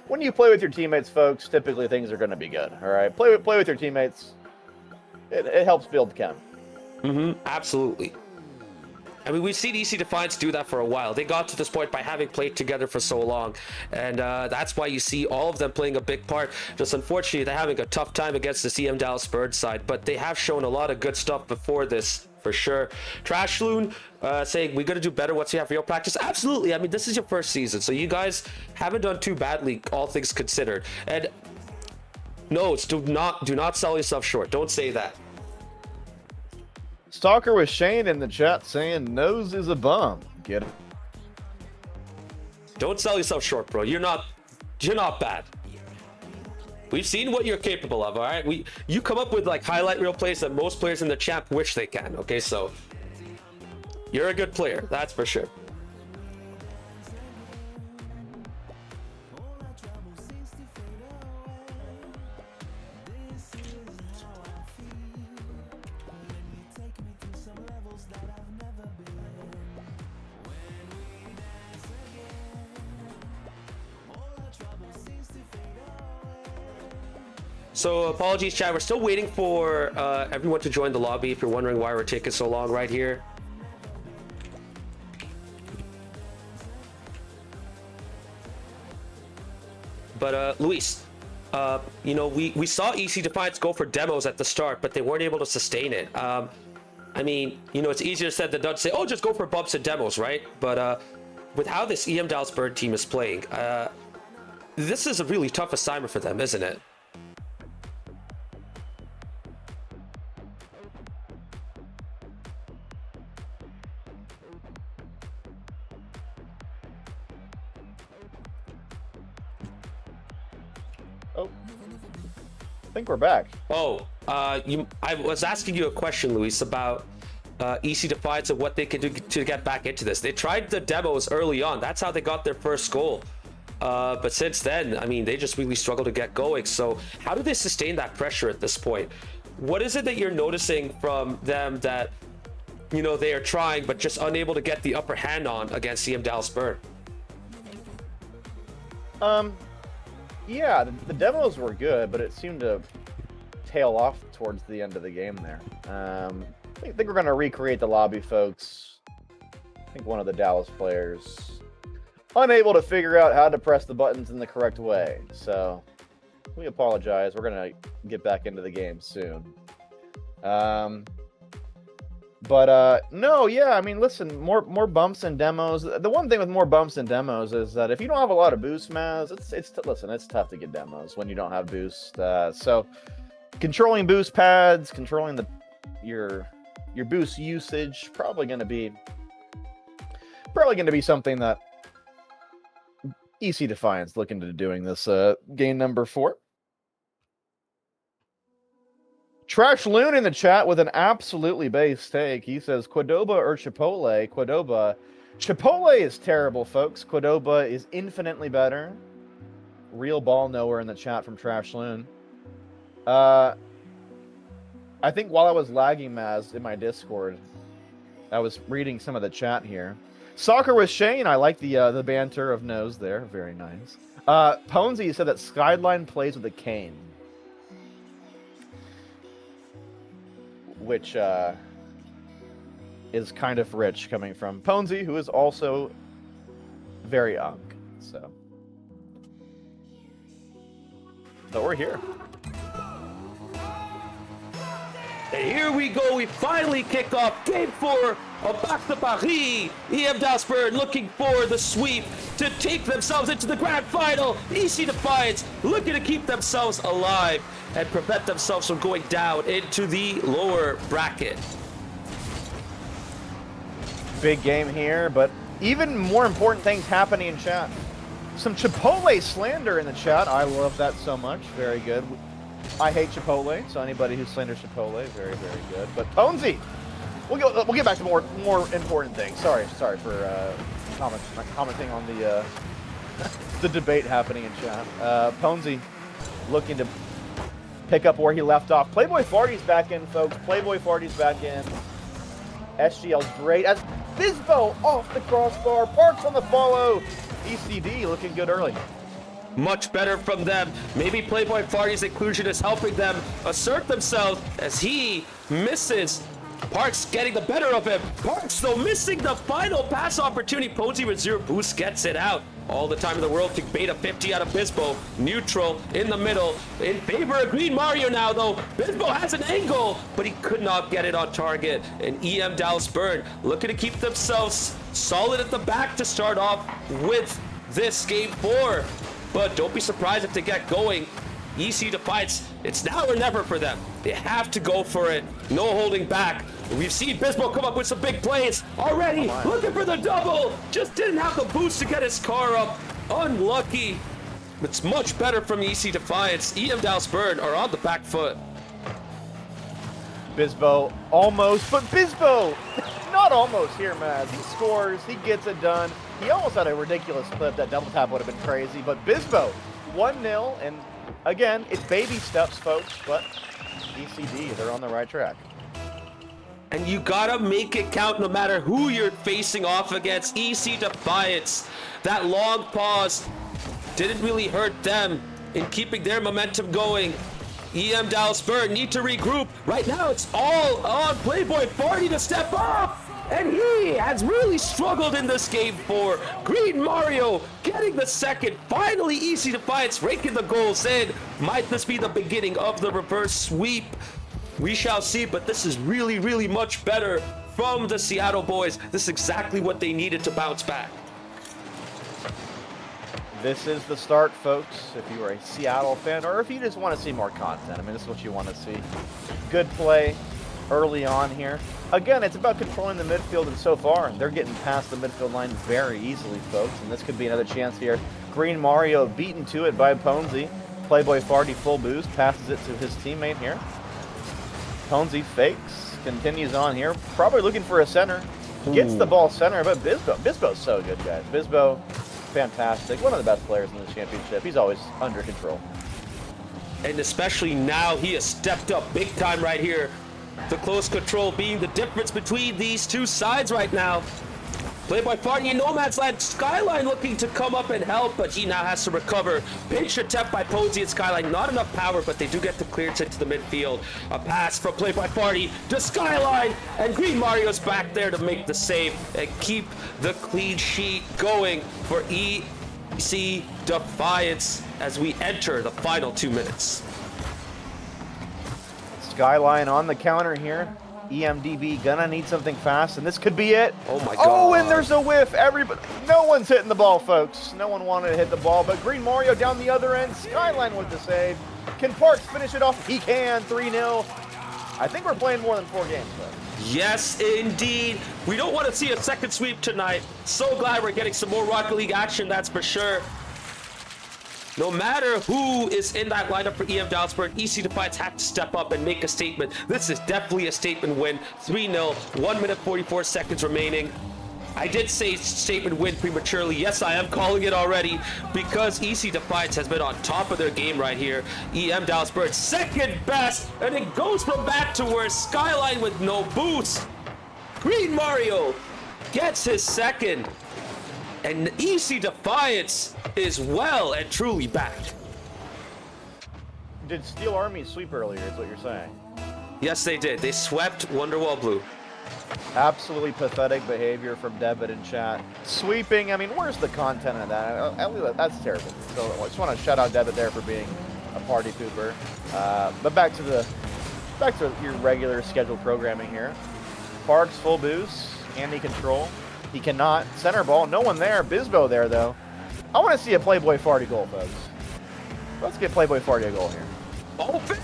when you play with your teammates, folks, typically things are going to be good. All right, play with your teammates. It helps build chem. Absolutely. I mean, we've seen EC Defiance do that for a while. They got to this point by having played together for so long, and that's why you see all of them playing a big part. Just unfortunately, they're having a tough time against the CM Dallas Bird side, but they have shown a lot of good stuff before this, for sure. Trash Loon saying, we got to do better once you have real practice. Absolutely. I mean, this is your first season, so you guys haven't done too badly, all things considered. And no, do not sell yourself short. Don't say that. Stalker with Shane in the chat saying nose is a bum. Get it? Don't sell yourself short, bro. You're not bad. We've seen what you're capable of, all right? You come up with like highlight reel plays that most players in the champ wish they can, okay? So you're a good player, that's for sure. So apologies, chat. We're still waiting for everyone to join the lobby. If you're wondering why we're taking so long right here. But Luis, you know, we saw EC Defiance go for demos at the start, but they weren't able to sustain it. I mean, you know, it's easier said than done to say, oh, just go for bumps and demos, right? But with how this EM Dallas Bird team is playing, this is a really tough assignment for them, isn't it? Oh, I think we're back. Oh, I was asking you a question, Luis, about EC Defiance and what they could do to get back into this. They tried the demos early on. That's how they got their first goal. But since then, I mean, they just really struggle to get going. So how do they sustain that pressure at this point? What is it that you're noticing from them that, you know, they are trying but just unable to get the upper hand on against CM Dallas Bird? Yeah, the demos were good, but it seemed to tail off towards the end of the game there. I think we're going to recreate the lobby, folks. I think one of the Dallas players unable to figure out how to press the buttons in the correct way. So we apologize. We're going to get back into the game soon. No, yeah, I mean, listen, more bumps and demos. The one thing with more bumps and demos is that if you don't have a lot of boost maz, it's tough to get demos when you don't have boost. So controlling boost pads, controlling your boost usage, probably going to be something that EC Defiance looking to doing this game number 4. Trash Loon in the chat with an absolutely base take. He says, Qdoba or Chipotle? Qdoba. Chipotle is terrible, folks. Qdoba is infinitely better. Real ball knower in the chat from Trash Loon. I think while I was lagging Maz in my Discord, I was reading some of the chat here. Soccer with Shane. I like the banter of nose there. Very nice. Ponzi said that Skyline plays with a cane, which is kind of rich coming from Ponzi, who is also very young. But we're here. And here we go. We finally kick off Game 4 of Back to Paris. EM Dallas Bird looking for the sweep to take themselves into the grand final. EC Defiance looking to keep themselves alive and prevent themselves from going down into the lower bracket. Big game here, but even more important things happening in chat. Some Chipotle slander in the chat. I love that so much. Very good. I hate Chipotle, so anybody who slanders Chipotle, very, very good. But Ponzi, we'll get back to more important things. Sorry for commenting on the the debate happening in chat. Ponzi looking to pick up where he left off. Playboy Farty's back in, folks. Playboy Farty's back in. SGL's great. As Bizbo off the crossbar, Parks on the follow. ECD looking good early. Much better from them. Maybe Playboy Farty's inclusion is helping them assert themselves as he misses Parks getting the better of him. Parks, though, missing the final pass opportunity. Posey with 0 boost gets it out. All the time in the world to bait a 50 out of Bisbo. Neutral in the middle in favor of Green Mario now, though. Bisbo has an angle, but he could not get it on target. And EM Dallas Burn looking to keep themselves solid at the back to start off with this game 4. But don't be surprised if they get going. EC Defiance, it's now or never for them. They have to go for it. No holding back. We've seen Bisbo come up with some big plays already. Looking for the double. Just didn't have the boost to get his car up. Unlucky. It's much better from EC Defiance. EM Dallas Burn are on the back foot. Bisbo almost, but Bisbo not almost here, Maz. He scores, he gets it done. He almost had a ridiculous clip. That double tap would have been crazy, but Bisbo 1-0, and again, it's baby steps, folks, but ECD, they're on the right track. And you gotta make it count no matter who you're facing off against. EC Defiance, that long pause didn't really hurt them in keeping their momentum going. EM Dallas Burn need to regroup. Right now, it's all on Playboy Farty to step up. And he has really struggled in this game 4. Green Mario getting the second. Finally, EC Defiance raking the goals in. Might this be the beginning of the reverse sweep? We shall see, but this is really, really much better from the Seattle boys. This is exactly what they needed to bounce back. This is the start, folks, if you are a Seattle fan, or if you just want to see more content. I mean, this is what you want to see. Good play early on here. Again, it's about controlling the midfield, and so far, they're getting past the midfield line very easily, folks, and this could be another chance here. Green Mario beaten to it by Ponzi. Playboy Farty full boost, passes it to his teammate here. Ponzi fakes, continues on here, probably looking for a center. Gets the ball center, but Bisbo's so good, guys. Bisbo, fantastic. One of the best players in this championship. He's always under control. And especially now, he has stepped up big time right here. The close control being the difference between these two sides right now. Playboy Farty in no man's land. Skyline looking to come up and help, but he now has to recover. Pinch attempt by Posey and Skyline. Not enough power, but they do get the clearance into the midfield. A pass from Playboy Farty to Skyline, and Green Mario's back there to make the save and keep the clean sheet going for EC Defiance as we enter the final 2 minutes. Skyline on the counter here. EMDB gonna need something fast, and this could be it. Oh my God. Oh, and there's a whiff. No one's hitting the ball, folks. No one wanted to hit the ball, but Green Mario down the other end. Skyline with the save. Can Parks finish it off? He can. 3-0. I think we're playing more than 4 games, though. Yes, indeed. We don't want to see a second sweep tonight. So glad we're getting some more Rocket League action, that's for sure. No matter who is in that lineup for EM Dallas Burn, EC Defiance have to step up and make a statement. This is definitely a statement win. 3-0, 1 minute 44 seconds remaining. I did say statement win prematurely. Yes, I am calling it already because EC Defiance has been on top of their game right here. EM Dallas Burn second best, and it goes from back to where Skyline with no boost. Green Mario gets his second. And EC Defiance is well and truly back. Did Steel Army sweep earlier, is what you're saying? Yes, they did. They swept Wonderwall Blue. Absolutely pathetic behavior from Devitt in chat. Sweeping, I mean, where's the content of that? That's terrible. So I just want to shout out Devitt there for being a party pooper. But back to your regular scheduled programming here. Parks full boost, handy control. He cannot. Center ball, no one there. Bisbo there, though. I want to see a Playboy Farty goal, folks. Let's get Playboy Farty a goal here. Open!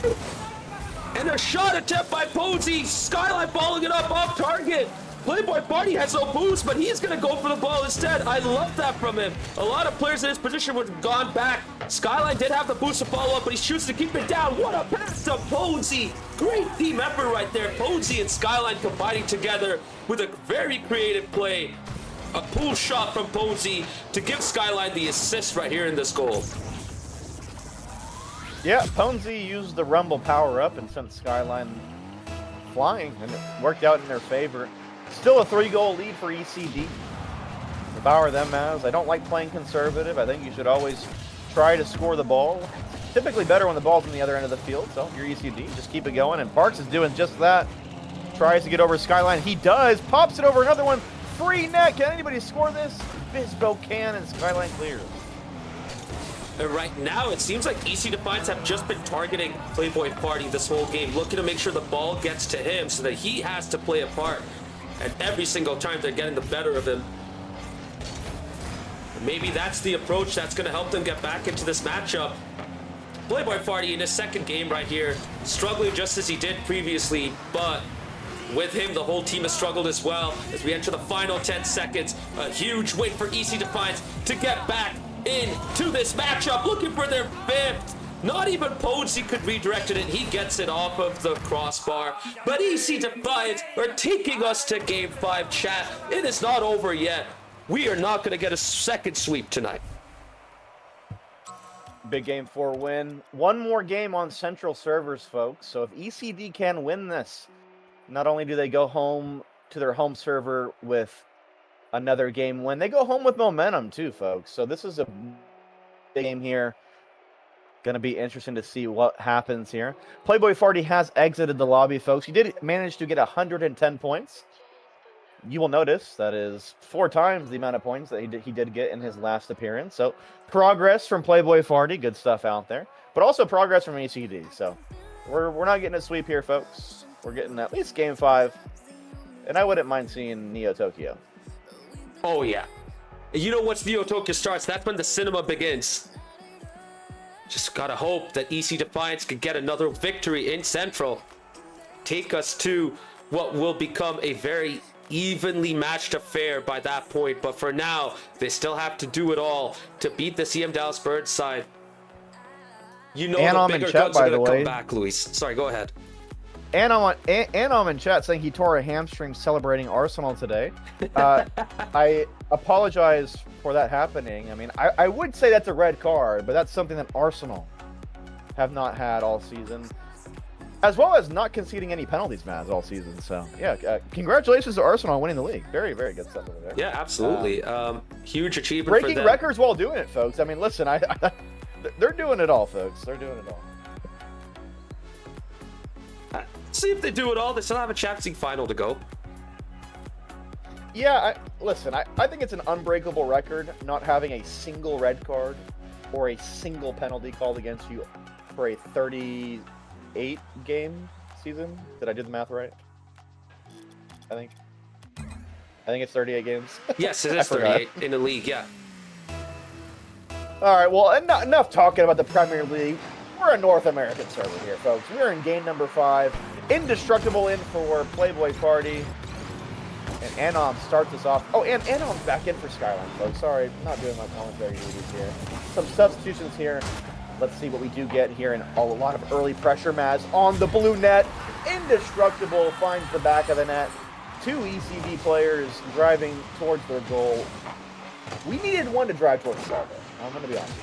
And a shot attempt by Posey. Skyline following it up off target. Playboy Farty has no boost, but he's going to go for the ball instead. I love that from him. A lot of players in his position would have gone back. Skyline did have the boost to follow up, but he chooses to keep it down. What a pass to Posey. Great team effort right there. Posey and Skyline combining together with a very creative play. A pull shot from Posey to give Skyline the assist right here in this goal. Yeah, Ponzi used the Rumble power-up and sent Skyline flying, and it worked out in their favor. Still a 3-goal lead for ECD. The power of them as. I don't like playing conservative. I think you should always try to score the ball. Typically better when the ball's on the other end of the field, so you're ECD. Just keep it going, and Parks is doing just that. tries to get over Skyline. He does. Pops it over another one. Free net. Can anybody score this? Bisbo can, and Skyline clears. And right now, it seems like EC Defiance have just been targeting Playboy Party this whole game, looking to make sure the ball gets to him so that he has to play a part. And every single time, they're getting the better of him. And maybe that's the approach that's going to help them get back into this matchup. Playboy Party in his second game right here, struggling just as he did previously, but with him, the whole team has struggled as well. As we enter the final 10 seconds, a huge win for EC Defiance to get back into this matchup, looking for their fifth. Not even Posey could redirect it, and he gets it off of the crossbar. But EC Defiance are taking us to Game 5, chat. It is not over yet. We are not going to get a second sweep tonight. Big Game 4 win. One more game on Central servers, folks. So if ECD can win this, not only do they go home to their home server with another game win, they go home with momentum too, folks. So this is a big game here. Going to be interesting to see what happens here. Playboy Farty has exited the lobby, folks. He did manage to get 110 points. You will notice that is 4 times the amount of points that he did get in his last appearance. So progress from Playboy Farty, good stuff out there. But also progress from ECD. So we're not getting a sweep here, folks. We're getting at least Game 5. And I wouldn't mind seeing Neo Tokyo. Oh, yeah. You know, once Neo Tokyo starts, that's when the cinema begins. Just gotta hope that EC Defiance can get another victory in Central. Take us to what will become a very evenly matched affair by that point. But for now, they still have to do it all to beat the CM Dallas Birds side. You know, Anom the bigger in chat, guns are by the gonna way. come back, Luis. Sorry, go ahead. Anom in chat saying he tore a hamstring celebrating Arsenal today. I apologize for that happening. I mean, I would say that's a red card, but that's something that Arsenal have not had all season, as well as not conceding any penalties, Maz, all season. So, yeah, congratulations to Arsenal on winning the league. Very, very good stuff over there. Yeah, absolutely. Huge achievement for breaking them. records while doing it, folks. I mean, listen, they're doing it all, folks. They're doing it all. See if they do it all. They still have a Champions League final to go. Yeah, listen, I think it's an unbreakable record not having a single red card or a single penalty called against you for a 38-game season. Did I do the math right? I think it's 38 games. Yes, it is 38 in the league, yeah. All right, well, enough talking about the Premier League. We're a North American server here, folks. We're in game number 5. Indestructible in for Playboy Party. And Anom starts us off. Oh, and Anom's back in for Skyline, folks. Sorry, not doing my commentary duties here. Some substitutions here. Let's see what we do get here. And a lot of early pressure, Maz, on the blue net. Indestructible finds the back of the net. 2 ECD players driving towards their goal. We needed one to drive towards the goal, though. I'm going to be honest.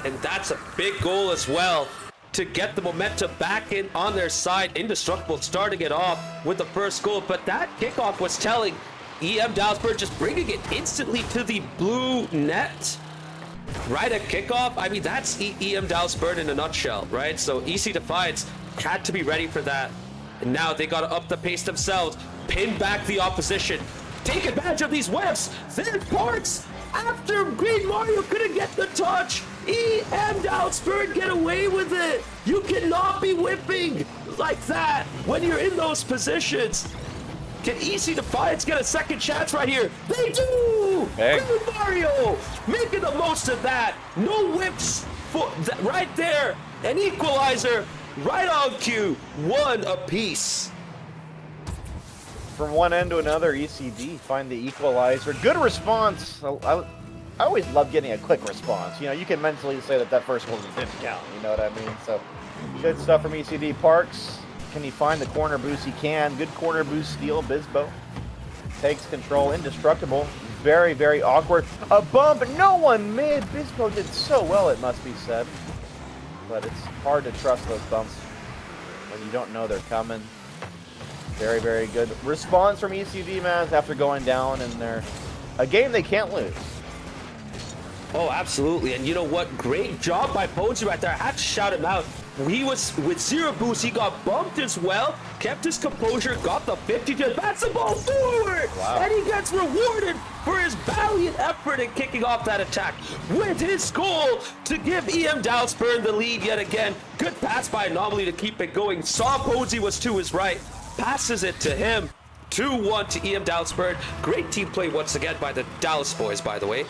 And that's a big goal as well to get the momentum back in on their side. Indestructible starting it off with the first goal, but that kickoff was telling. EM Dallasburg just bringing it instantly to the blue net right at kickoff. I mean, that's EM Dallasburg in a nutshell, right? So EC Defiance had to be ready for that. And now they got to up the pace themselves, pin back the opposition, take advantage of these webs. There's parts after Green Mario couldn't get the touch. EM Dallasburg get away with it. You cannot be whipping like that when you're in those positions. Can EC Defiance get a second chance right here? They do! Hey. Green Mario making the most of that. No whips right there. An equalizer right on cue. 1 apiece. From one end to another, ECD find the equalizer. Good response. I always love getting a quick response. You know, you can mentally say that first goal didn't count. You know what I mean? So, good stuff from ECD. Parks, can he find the corner boost? He can. Good corner boost steal. Bisbo takes control. Indestructible. Very, very awkward. A bump. No one mid. Bisbo did so well, it must be said. But it's hard to trust those bumps when you don't know they're coming. Very, very good response from ECD, man, after going down in a game they can't lose. Oh, absolutely. And you know what? Great job by Posey right there. I had to shout him out. He was with 0 boost. He got bumped as well, kept his composure, got the 50 to advance the ball forward. Wow. And he gets rewarded for his valiant effort in kicking off that attack with his goal to give EM Dalsburn the lead yet again. Good pass by Anomaly to keep it going. Saw Posey was to his right, passes it to him. 2-1 to EM Dalsburn. Great team play once again by the Dallas boys, by the way.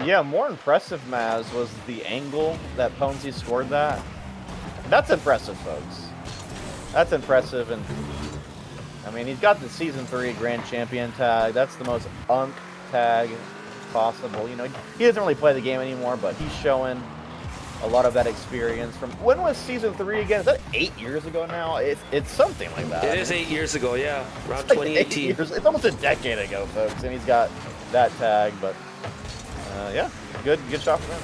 Yeah, more impressive, Maz, was the angle that Ponzi scored that. That's impressive, folks. That's impressive, and I mean, he's got the Season 3 Grand Champion tag. That's the most unk tag possible. You know, he doesn't really play the game anymore, but he's showing a lot of that experience from... When was Season 3 again? Is that 8 years ago now? It's something like that. It is 8 years ago, yeah. Around It's like 2018. It's almost a decade ago, folks, and he's got that tag, but... yeah, good shot for him.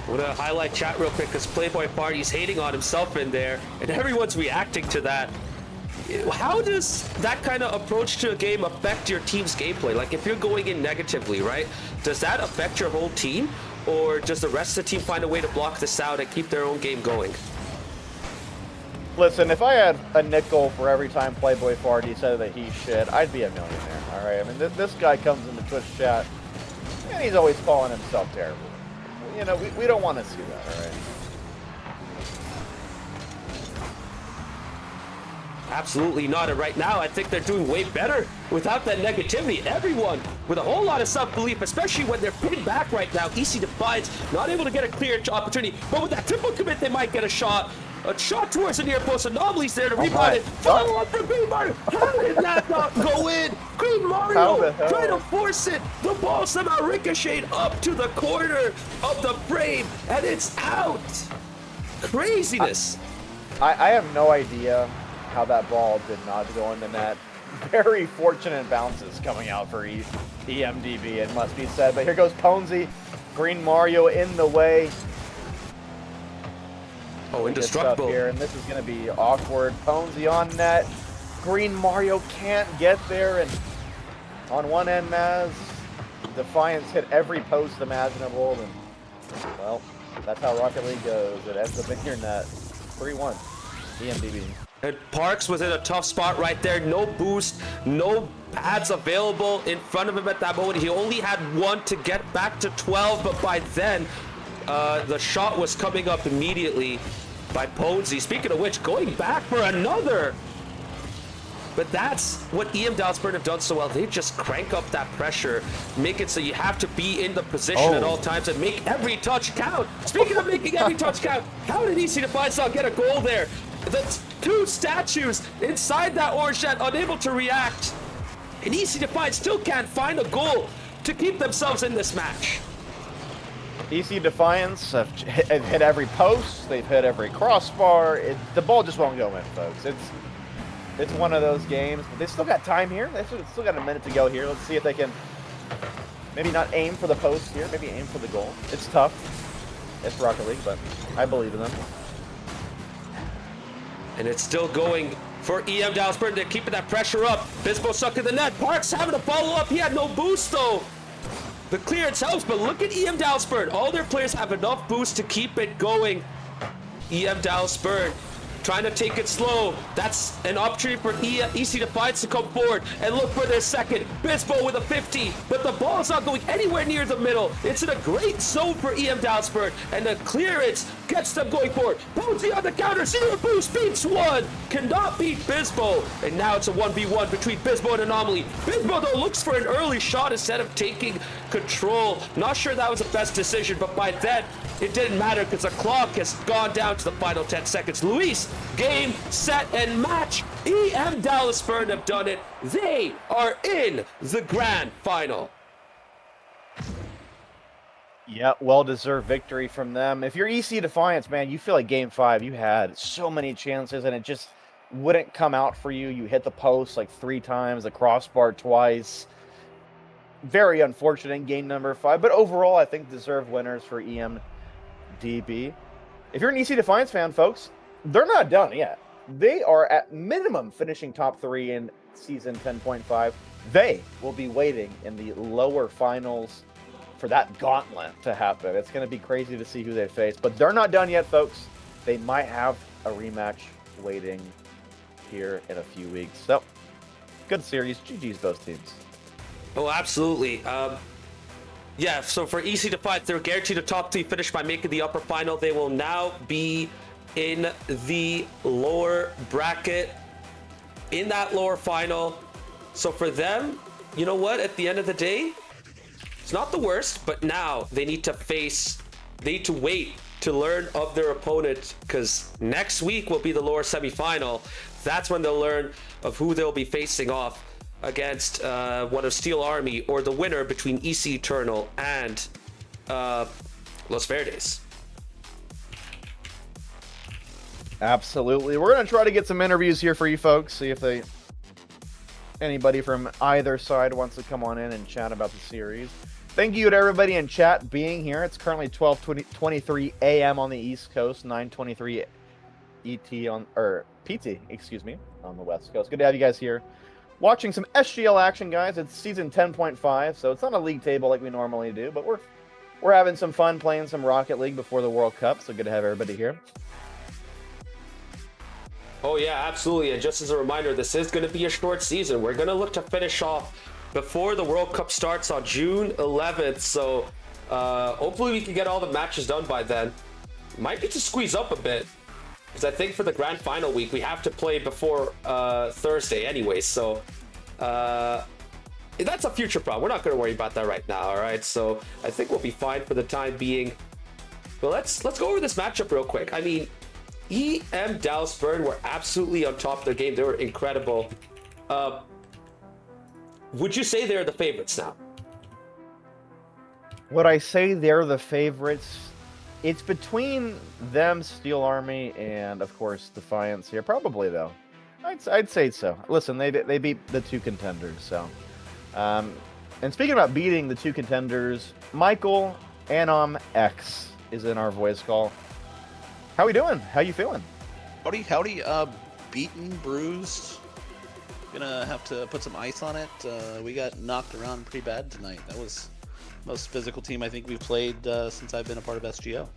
I want to highlight chat real quick because Playboy Party's hating on himself in there, and everyone's reacting to that. How does that kind of approach to a game affect your team's gameplay? Like, if you're going in negatively, right, does that affect your whole team? Or does the rest of the team find a way to block this out and keep their own game going? Listen, if I had a nickel for every time Playboy Party said that he's shit, I'd be a millionaire, all right? I mean, this guy comes into Twitch chat, and he's always calling himself terrible. You know, we don't want to see that, all right? Absolutely not. And right now, I think they're doing way better without that negativity. Everyone with a whole lot of self-belief, especially when they're pinned back right now. EC Defiance not able to get a clear opportunity, but with that triple commit, they might get a shot. A shot towards the near post. Anomaly's there to rebound it. Follow up for Green Mario. How did that not go in? Green Mario trying to force it. The ball somehow ricocheted up to the corner of the frame, and it's out. Craziness. I have no idea how that ball did not go in the net. Very fortunate bounces coming out for EMDB, it must be said. But here goes Ponzi. Green Mario in the way. Oh, indestructible. Here, and this is going to be awkward. Ponzi on net. Green Mario can't get there, and on one end, Maz, Defiance hit every post imaginable, and, well, that's how Rocket League goes. It ends up in your net. 3-1, EMDB. And Parks was in a tough spot right there. No boost, no pads available in front of him at that moment. He only had one to get back to 12, but by then, the shot was coming up immediately by Ponzi. Speaking of which, going back for another. But that's what EM Dalsburn have done so well. They just crank up that pressure, make it so you have to be in the position at all times and make every touch count. Speaking of making every touch count, how did EC Defiance not get a goal there? The two statues inside that orange net unable to react. And EC Defiance still can't find a goal to keep themselves in this match. EC Defiance have hit every post, they've hit every crossbar. The ball just won't go in, folks. It's one of those games, but they still got time here. They still got a minute to go here. Let's see if they can maybe not aim for the post here, maybe aim for the goal. It's tough. It's Rocket League, but I believe in them. And it's still going for EM Dalsburn. They're keeping that pressure up. Bispo stuck in the net. Parks having to follow up. He had no boost, though. The clearance helps, but look at EM Dalsburn. All their players have enough boost to keep it going. EM Dalsburn trying to take it slow. That's an opportunity for EC Defiance to come forward and look for their second. Bispo with a 50, but the ball's not going anywhere near the middle. It's in a great zone for EM Dalsburn, and the clearance gets them going forward. Posey on the counter, 0 boost, beats one. Cannot beat Bispo, and now it's a 1v1 between Bispo and Anomaly. Bispo, though, looks for an early shot instead of taking control. Not sure that was the best decision, but by then, it didn't matter because the clock has gone down to the final 10 seconds. Luis, game, set, and match. EM Dalsburn have done it. They are in the grand final. Yeah, well-deserved victory from them. If you're EC Defiance, man, you feel like Game 5, you had so many chances, and it just wouldn't come out for you. You hit the post like 3 times, the crossbar twice. Very unfortunate in game number 5, but overall, I think deserved winners for EMDB. If you're an EC Defiance fan, folks, they're not done yet. They are at minimum finishing top 3 in Season 10.5. They will be waiting in the lower finals for that gauntlet to happen. It's going to be crazy to see who they face, but they're not done yet, folks. They might have a rematch waiting here in a few weeks. So, good series. GG's both teams. Oh, absolutely. Yeah, so for EC Defiance, they're guaranteed a top 3 finish by making the upper final. They will now be in the lower bracket, in that lower final. So for them, you know what? At the end of the day, it's not the worst, but now they need to wait to learn of their opponent, because next week will be the lower semifinal. That's when they'll learn of who they'll be facing off against, one of Steel Army, or the winner between EC Eternal and Los Verdes. Absolutely. We're going to try to get some interviews here for you folks, see if anybody from either side wants to come on in and chat about the series. Thank you to everybody in chat being here. It's currently 12:23 a.m. on the East Coast, 9:23 PT, excuse me, on the West Coast. Good to have you guys here watching some SGL action, guys. It's season 10.5, so it's not a league table like we normally do, but we're having some fun playing some Rocket League before the World Cup, so good to have everybody here. Oh yeah, absolutely. And just as a reminder, this is going to be a short season. We're going to look to finish off before the World Cup starts on June 11th. So hopefully we can get all the matches done by then. Might need to squeeze up a bit, because I think for the grand final week, we have to play before Thursday anyway. So that's a future problem. We're not going to worry about that right now, all right? So I think we'll be fine for the time being. But let's go over this matchup real quick. I mean, EM Dallas Burn were absolutely on top of their game. They were incredible. Would you say they're the favorites now? Would I say they're the favorites? It's between them, Steel Army, and of course Defiance here. Probably though, I'd say so. Listen, they beat the 2 contenders. So, and speaking about beating the 2 contenders, Michael Anom X is in our voice call. How we doing? How you feeling? Howdy. Beaten, bruised. Gonna have to put some ice on it. We got knocked around pretty bad tonight. That was the most physical team I think we've played since I've been a part of SGL.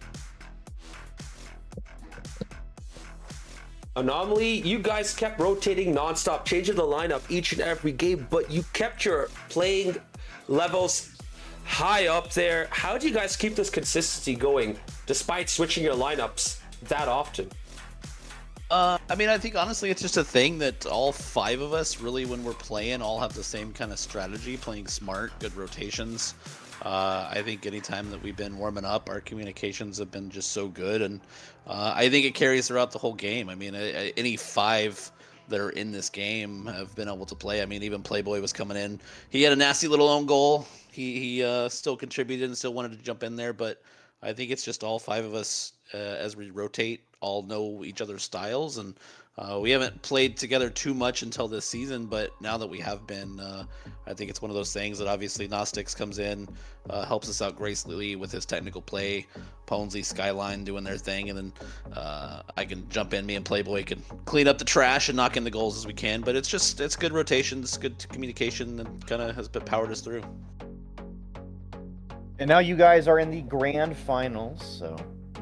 Anomaly, you guys kept rotating nonstop, changing the lineup each and every game, but you kept your playing levels high up there. How do you guys keep this consistency going despite switching your lineups that often? I mean, I think honestly it's just a thing that all 5 of us really, when we're playing, all have the same kind of strategy, playing smart, good rotations. I think anytime that we've been warming up, our communications have been just so good, and I think it carries throughout the whole game. I mean, any 5 that are in this game have been able to play. I mean, even Playboy was coming in. He had a nasty little own goal. He still contributed and still wanted to jump in there, but I think it's just all 5 of us, as we rotate, all know each other's styles, and we haven't played together too much until this season, but now that we have been, I think it's one of those things that obviously Gnostics comes in, helps us out gracefully with his technical play, Ponzi, Skyline doing their thing, and then I can jump in, me and Playboy can clean up the trash and knock in the goals as we can, but it's good rotations, good communication, and kind of has powered us through. And now you guys are in the grand finals, so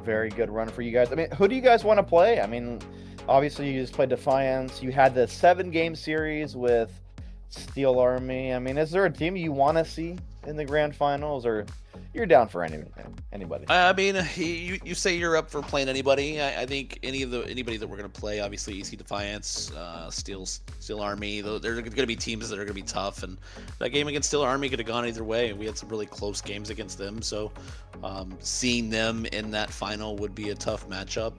very good run for you guys. I mean, who do you guys want to play? I mean, obviously you just played Defiance. You had the 7-game series with Steel Army. I mean, is there a team you want to see in the grand finals, or you're down for anybody? I mean, you say you're up for playing anybody. I think anybody that we're gonna play, obviously EC Defiance, Steel Army. They're gonna be teams that are gonna be tough, and that game against Steel Army could have gone either way. We had some really close games against them, so seeing them in that final would be a tough matchup.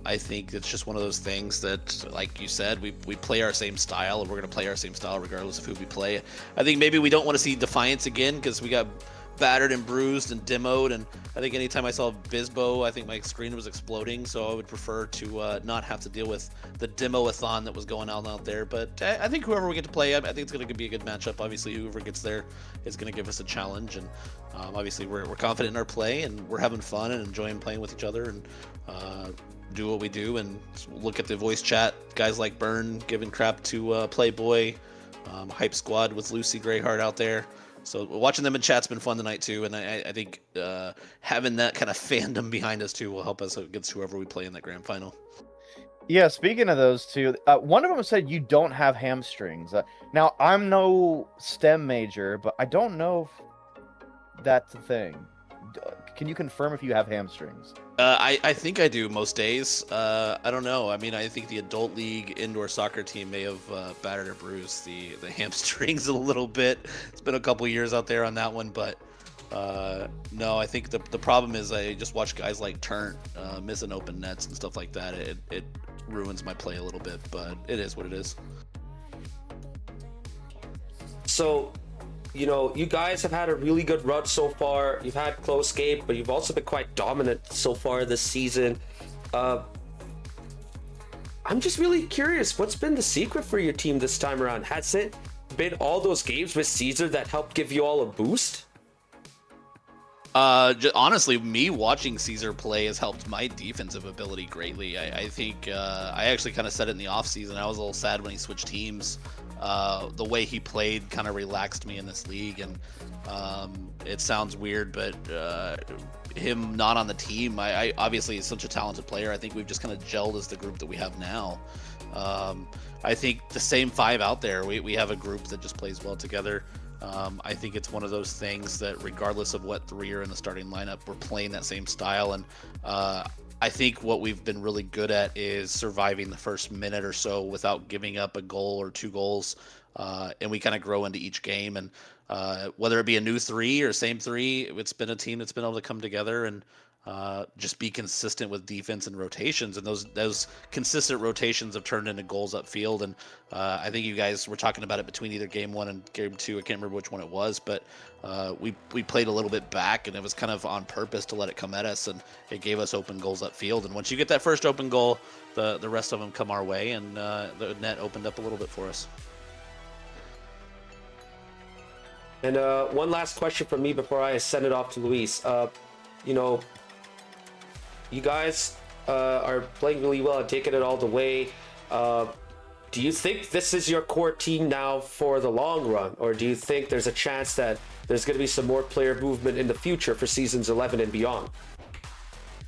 I think it's just one of those things that, like you said, we play our same style, and we're going to play our same style regardless of who we play. I think maybe we don't want to see Defiance again because we got battered and bruised and demoed, and I think anytime I saw Bizbo, I think my screen was exploding, so I would prefer to not have to deal with the demo-a-thon that was going on out there. But I think whoever we get to play, I think it's going to be a good matchup. Obviously, whoever gets there is going to give us a challenge, and obviously we're confident in our play, and we're having fun and enjoying playing with each other, and do what we do, and look at the voice chat. Guys like Burn giving crap to Playboy, Hype Squad with Lucy Greyheart out there. So watching them in chat's been fun tonight too, and I think having that kind of fandom behind us too will help us against whoever we play in that grand final. Yeah, speaking of those two, one of them said you don't have hamstrings. Now, I'm no STEM major, but I don't know if that's a thing. Can you confirm if you have hamstrings? I think I do most days. I don't know. I mean, I think the adult league indoor soccer team may have battered or bruised the hamstrings a little bit. It's been a couple years out there on that one, but no, I think the problem is I just watch guys like Turnt missing open nets and stuff like that. It ruins my play a little bit, but it is what it is. So, you know, you guys have had a really good run so far. You've had close game, but you've also been quite dominant so far this season. I'm just really curious, what's been the secret for your team this time around? Has it been all those games with Caesar that helped give you all a boost? Honestly, me watching Caesar play has helped my defensive ability greatly. I think I actually kind of said it in the offseason. I was a little sad when he switched teams. The way he played kind of relaxed me in this league, and it sounds weird, but him not on the team, I obviously is such a talented player. I think we've just kind of gelled as the group that we have now. I think the same five out there, we have a group that just plays well together. I think it's one of those things that regardless of what three are in the starting lineup, we're playing that same style. And I think what we've been really good at is surviving the first minute or so without giving up a goal or two goals. And we kind of grow into each game. And whether it be a new three or same three, it's been a team that's been able to come together and just be consistent with defense and rotations, and those consistent rotations have turned into goals upfield. And I think you guys were talking about it between either game one and game two. I can't remember which one it was, but we played a little bit back, and it was kind of on purpose to let it come at us, and it gave us open goals upfield. And once you get that first open goal, the rest of them come our way, and the net opened up a little bit for us. And one last question from me before I send it off to Luis. You know, you guys are playing really well and taking it all the way. Do you think this is your core team now for the long run? Or do you think there's a chance that there's going to be some more player movement in the future for seasons 11 and beyond?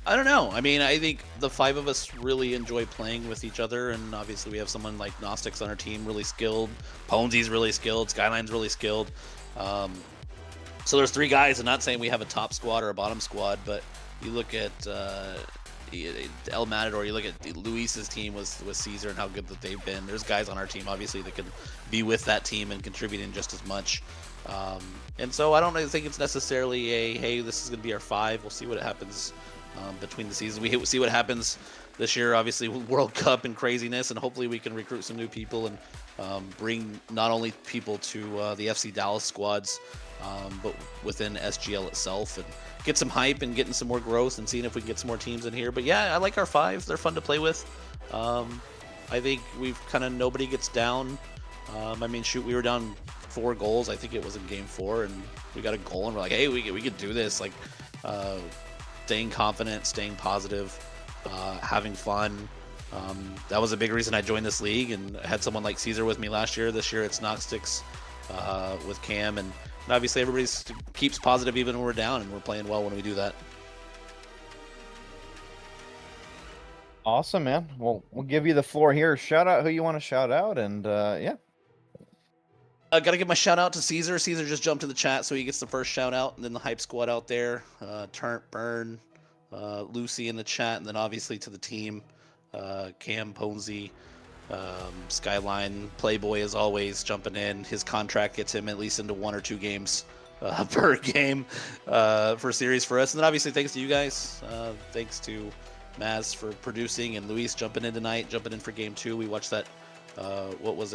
I don't know. I mean, I think the five of us really enjoy playing with each other, and obviously we have someone like Gnostics on our team, really skilled. Ponesy's really skilled. Skyline's really skilled. So there's three guys. I'm not saying we have a top squad or a bottom squad, but you look at El Matador, you look at Luis's team with Caesar and how good that they've been. There's guys on our team, obviously, that can be with that team and contribute in just as much. And so I don't think it's necessarily hey, this is going to be our five. We'll see what happens between the seasons. We see what happens this year, obviously, with World Cup and craziness, and hopefully we can recruit some new people and bring not only people to the FC Dallas squads, but within SGL itself, and get some hype and getting some more growth and seeing if we can get some more teams in here. But yeah, I like our five. They're fun to play with. I think we've kind of nobody gets down. I mean, shoot, we were down 4 goals. I think it was in game 4, and we got a goal, and we're like, hey, we could do this. Like, staying confident, staying positive, having fun. That was a big reason I joined this league, and I had someone like Caesar with me last year. This year it's Gnostics with Cam, and obviously everybody keeps positive even when we're down, and we're playing well when we do that. Awesome, man. Well, we'll give you the floor here. Shout out who you want to shout out, and yeah. I gotta give my shout out to Caesar. Caesar just jumped in the chat, so he gets the first shout out, and then the hype squad out there, Turnt, Burn, Lucy in the chat, and then obviously to the team, Cam, Ponesy, Skyline, Playboy as always jumping in. His contract gets him at least into 1 or 2 games per game for series for us. And then obviously thanks to you guys. Thanks to Maz for producing, and Luis jumping in tonight, jumping in for game 2. We watched that. What was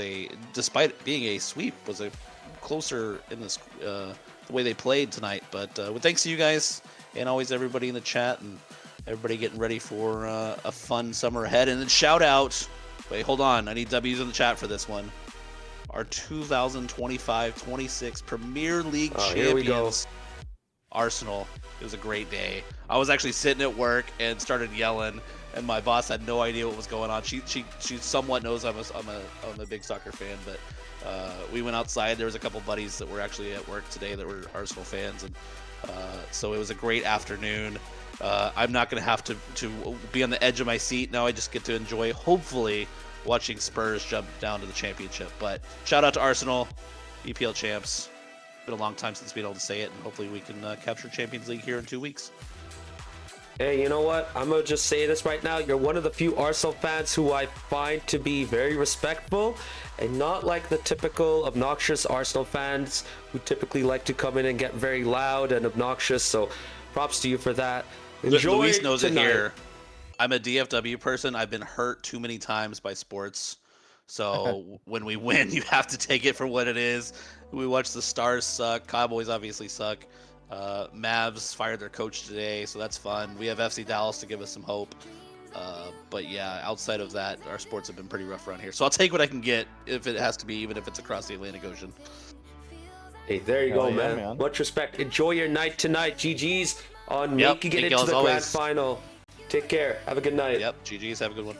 despite it being a sweep, was a closer in this the way they played tonight. But with thanks to you guys and always everybody in the chat and everybody getting ready for a fun summer ahead. And then shout out. Wait, hold on. I need W's in the chat for this one. Our 2025-26 Premier League champions, Arsenal. It was a great day. I was actually sitting at work and started yelling, and my boss had no idea what was going on. She somewhat knows I'm a big soccer fan, but We went outside. There was a couple buddies that were actually at work today that were Arsenal fans, and so it was a great afternoon. I'm not going to have to be on the edge of my seat now. I just get to enjoy, hopefully, watching Spurs jump down to the championship. But shout out to Arsenal, EPL champs. Been a long time since being able to say it, and hopefully we can capture Champions League here in 2 weeks. Hey, you know what? I'm going to just say this right now. You're one of the few Arsenal fans who I find to be very respectful and not like the typical obnoxious Arsenal fans who typically like to come in and get very loud and obnoxious. So props to you for that. Enjoy Luis knows tonight. it here. I'm a DFW person. I've been hurt too many times by sports. So when we win, you have to take it for what it is. We watch the Stars suck. Cowboys obviously suck. Mavs fired their coach today, so that's fun. We have FC Dallas to give us some hope. But yeah, outside of that, our sports have been pretty rough around here. So I'll take what I can get if it has to be, even if it's across the Atlantic Ocean. Hey, there you Hell go, yeah, man. Much respect. Enjoy your night tonight. GG's on Yep, making it thank into you the as grand always. final. Take care. Have a good night. Yep, GG's. Have a good one.